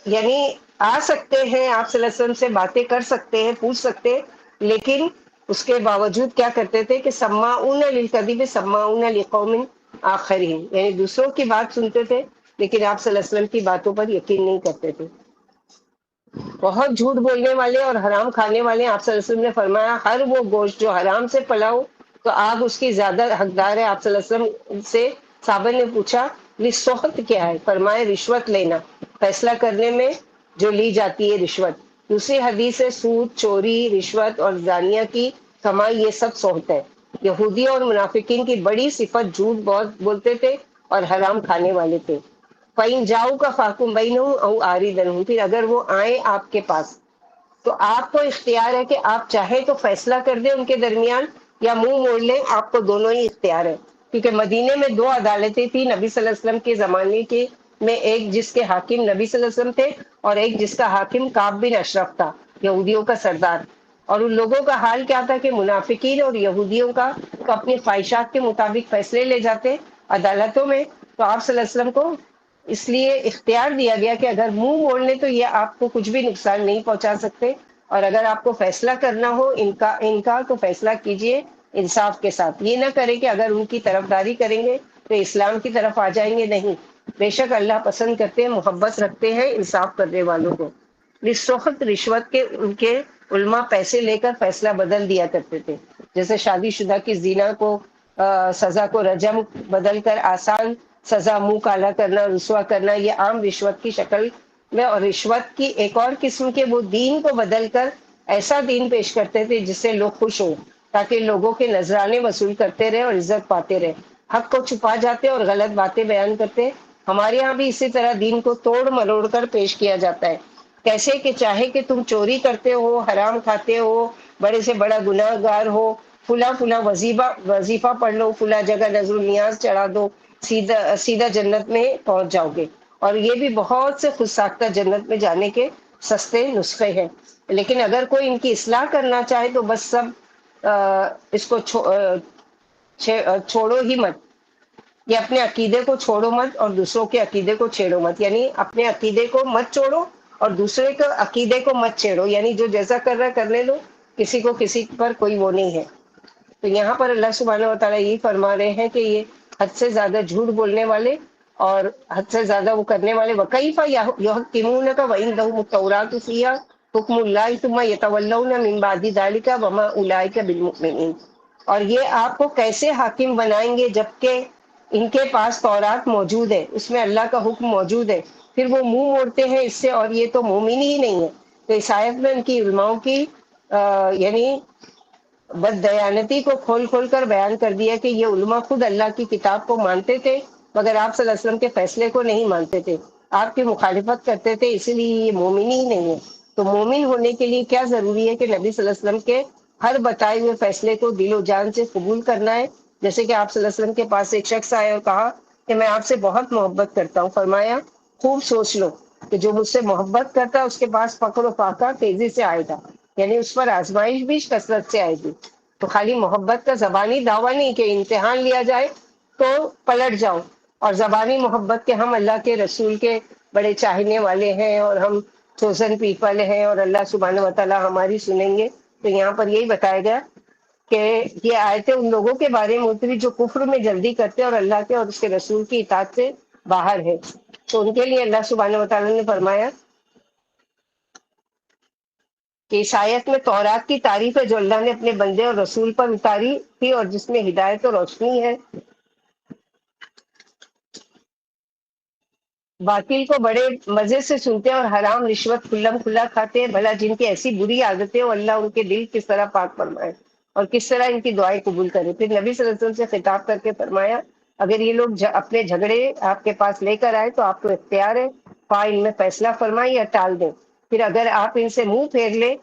یعنی آ سکتے ہیں آپ صلی اللہ علیہ وسلم سے باتیں کر سکتے ہیں، پوچھ سکتے ہیں، لیکن اس کے باوجود کیا کرتے تھے کہ سماعون للکذب سماعون لقوم آخرین، یعنی دوسروں کی بات سنتے تھے لیکن آپ صلی اللہ علیہ وسلم کی باتوں پر یقین نہیں کرتے تھے. بہت جھوٹ بولنے والے اور حرام کھانے والے. آپ صلی اللہ علیہ وسلم نے فرمایا ہر وہ گوشت جو حرام سے پلا ہو تو آگ اس کی زیادہ حقدار ہے. آپ صلی اللہ علیہ وسلم سے صحابہ نے پوچھا لسوخت کیا ہے؟ فرمایا رشوت لینا، فیصلہ کرنے میں جو لی جاتی ہے رشوت. دوسری حدیث ہے سود، چوری، رشوت اور زانیہ کی کمائی، یہ سب سوہت ہے. یہودیوں اور منافقین کی بڑی صفت جھوٹ بہت بولتے تھے اور حرام کھانے والے تھے. فَإِن جَاءُوكَ فَاحْكُم بَيْنَهُمْ أَوْ أَعْرِضْ عَنْهُمْ، پھر اگر وہ آئیں آپ کے پاس تو آپ کو اختیار ہے کہ آپ چاہے تو فیصلہ کر دیں ان کے درمیان یا منہ موڑ لیں. آپ کو دونوں ہی اختیار ہے، کیونکہ مدینے میں 2 عدالتیں تھیں نبی صلی اللہ علیہ وسلم کے زمانے کے میں، ایک جس کے حاکم نبی صلی اللہ علیہ وسلم تھے اور ایک جس کا حاکم کعب بن اشرف تھا، یہودیوں کا سردار. اور ان لوگوں کا حال کیا تھا کہ منافقین اور یہودیوں کا تو اپنی خواہشات کے مطابق فیصلے لے جاتے عدالتوں میں. تو آپ صلی اللہ علیہ وسلم کو اس لیے اختیار دیا گیا کہ اگر منہ موڑنے تو یہ آپ کو کچھ بھی نقصان نہیں پہنچا سکتے، اور اگر آپ کو فیصلہ کرنا ہو ان کا تو فیصلہ کیجئے انصاف کے ساتھ. یہ نہ کریں کہ اگر ان کی طرفداری کریں گے تو اسلام کی طرف آ جائیں گے. نہیں، بے شک اللہ پسند کرتے ہیں، محبت رکھتے ہیں انصاف کرنے والوں کو. رشوت، رشوت کے ان کے علماء پیسے لے کر فیصلہ بدل دیا کرتے تھے. جیسے شادی شدہ کی زنا کو سزا کو رجم بدل کر آسان سزا منہ کالا کرنا، رسوا کرنا، یہ عام رشوت کی شکل میں. اور رشوت کی ایک اور قسم کے وہ دین کو بدل کر ایسا دین پیش کرتے تھے جس سے لوگ خوش ہوں، تاکہ لوگوں کے نذرانے وصول کرتے رہے اور عزت پاتے رہے. حق کو چھپا جاتے اور غلط باتیں بیان کرتے. ہمارے ہاں بھی اسی طرح دین کو توڑ مروڑ کر پیش کیا جاتا ہے. کیسے کہ چاہے کہ تم چوری کرتے ہو، حرام کھاتے ہو، بڑے سے بڑا گناہ گار ہو، فلاں وظیفہ پڑھ لو، فلاں جگہ نذر النیاز چڑھا دو، سیدھا جنت میں پہنچ جاؤ گے. اور یہ بھی بہت سے خود ساختہ جنت میں جانے کے سستے نسخے ہیں. لیکن اگر کوئی ان کی اصلاح کرنا چاہے تو بس سب اس کو چھوڑو ہی مت. یہ اپنے عقیدے کو چھوڑو مت اور دوسروں کے عقیدے کو چھیڑو مت. یعنی اپنے عقیدے کو مت چھوڑو اور دوسرے کے عقیدے کو مت چھیڑو. یعنی جو جیسا کر رہا ہے کرنے دو، کسی کو کسی پر کوئی وہ نہیں ہے. تو یہاں پر اللہ سبحانہ و تعالیٰ یہی فرما رہے ہیں کہ یہ حد سے زیادہ جھوٹ بولنے والے اور حد سے زیادہ وہ کرنے والے. وَكَيْفَ يَحْكِمُونَكَ وَعِندَهُمُ التَّوْرَاةُ فِيهَا حُكْمُ اللَّهِ ثُمَّ يَتَوَلَّوْنَ مِن بَعْدِ ذَلِكَ وَمَا أُولَٰئِكَ بِالْمُؤْمِنِينَ. اور یہ آپ کو کیسے حاکم بنائیں گے جبکہ ان کے پاس تورات موجود ہے، اس میں اللہ کا حکم موجود ہے، پھر وہ منہ موڑتے ہیں اس سے، اور یہ تو مومن ہی نہیں ہے. تو اس آیت میں ان کی علماؤں کی یعنی بددیانتی کو کھول کھول کر بیان کر دیا کہ یہ علماء خود اللہ کی کتاب کو مانتے تھے مگر آپ صلی اللہ علیہ وسلم کے فیصلے کو نہیں مانتے تھے، آپ کی مخالفت کرتے تھے، اسی لیے یہ مومن ہی نہیں ہے. تو مومن ہونے کے لیے کیا ضروری ہے کہ نبی صلی اللہ علیہ وسلم کے ہر بتائے ہوئے فیصلے کو دل و جان سے قبول کرنا ہے. جیسے کہ آپ صلی اللہ علیہ وسلم کے پاس ایک شخص آیا اور کہا کہ میں آپ سے بہت محبت کرتا ہوں. فرمایا خوب سوچ لو کہ جو مجھ سے محبت کرتا ہے اس کے پاس فقر و فاقہ تیزی سے آئے گا، یعنی اس پر آزمائش بھی کثرت سے آئے گی. تو خالی محبت کا زبانی دعویٰ نہیں کہ امتحان لیا جائے تو پلٹ جاؤ، اور زبانی محبت کے ہم اللہ کے رسول کے بڑے چاہنے والے ہیں اور ہم چوزن پیپل ہیں اور اللہ سبحانہ و تعالیٰ ہماری سنیں گے. تو یہاں پر یہی بتایا گیا کہ یہ آیتیں ان لوگوں کے بارے میں اتری جو کفر میں جلدی کرتے اور اللہ کے اور اس کے رسول کی اطاعت سے باہر ہے. تو ان کے لیے اللہ سبحانہ و تعالیٰ نے فرمایا کہ اس آیت میں تورات کی تعریف ہے جو اللہ نے اپنے بندے اور رسول پر اتاری تھی اور جس میں ہدایت اور روشنی ہے. باطل کو بڑے مزے سے سنتے ہیں اور حرام رشوت کھلم کھلا کھاتے ہیں. بھلا جن کی ایسی بری عادتیں ہو اللہ ان کے دل کس طرح پاک فرمائے اور کس طرح ان کی دعائیں قبول کرے. پھر نبی صلی اللہ علیہ وسلم سے خطاب کر کے فرمایا اگر یہ لوگ اپنے جھگڑے آپ کے پاس لے کر آئے تو آپ کو اختیار ہے، خواہ ان میں فیصلہ فرمائیں یا ٹال دیں. پھر اگر آپ ان سے منہ پھیر لیں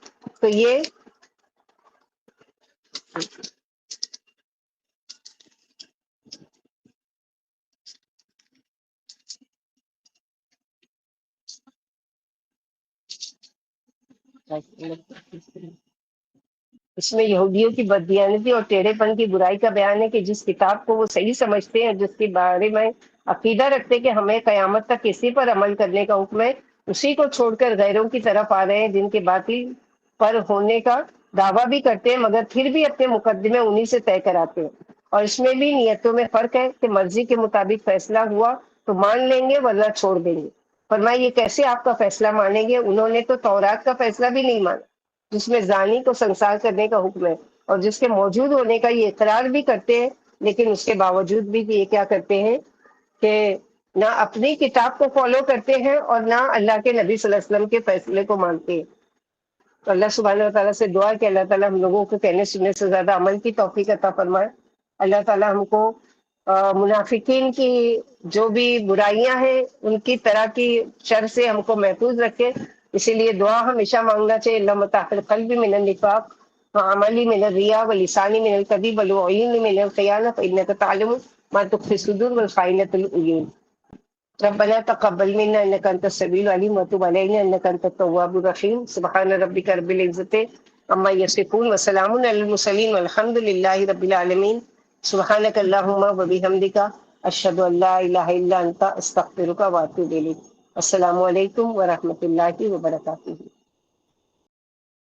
تو یہ اس میں یہودیوں کی بددیانتی اور ٹیڑھے پن کی برائی کا بیان ہے کہ جس کتاب کو وہ صحیح سمجھتے ہیں، جس کے بارے میں عقیدہ رکھتے کہ ہمیں قیامت تک کسی پر عمل کرنے کا حکم ہے، اسی کو چھوڑ کر غیروں کی طرف آ رہے ہیں جن کے باطل پر ہونے کا دعویٰ بھی کرتے ہیں مگر پھر بھی اپنے مقدمے انہی سے طے کراتے ہیں۔ اور اس میں بھی نیتوں میں فرق ہے کہ مرضی کے مطابق فیصلہ ہوا تو مان لیں گے ورنہ چھوڑ دیں گے۔ فرمایا یہ کیسے آپ کا فیصلہ مانیں گے؟ انہوں نے تو تورات کا فیصلہ بھی نہیں مانا جس میں زانی کو سنسار کرنے کا حکم ہے اور جس کے موجود ہونے کا یہ اقرار بھی کرتے ہیں، لیکن اس کے باوجود بھی یہ کیا کرتے ہیں کہ نہ اپنی کتاب کو فالو کرتے ہیں اور نہ اللہ کے نبی صلی اللہ علیہ وسلم کے فیصلے کو مانتے ہیں۔ تو اللہ سبحانہ و تعالیٰ سے دعا ہے کہ اللہ تعالیٰ ہم لوگوں کو کہنے سننے سے زیادہ عمل کی توفیق عطا فرمائے۔ اللہ تعالیٰ ہم کو منافقین کی جو بھی برائیاں ہیں ان کی طرح کی شر سے ہم کو محفوظ رکھے۔ اسی لیے دعا ہمیشہ مانگنا چاہیے، اللہم طہر قلبی من النفاق وعملی من الریا ولسانی من الکذب والعیون من الخیانہ فإنک تعلم ما تخفی الصدور والخائنۃ العیون۔ ربنا تقبل منا انك انت السميع العليم وتب علينا انك انت التواب الرحيم۔ سبحان ربك رب العزة عما يصفون وسلام على المرسلين والحمد لله رب العالمين۔ سبحانك اللهم وبحمدك اشهد ان لا اله الا انت استغفرك واتوب اليك۔ السلام علیکم ورحمۃ اللہ وبرکاتہ۔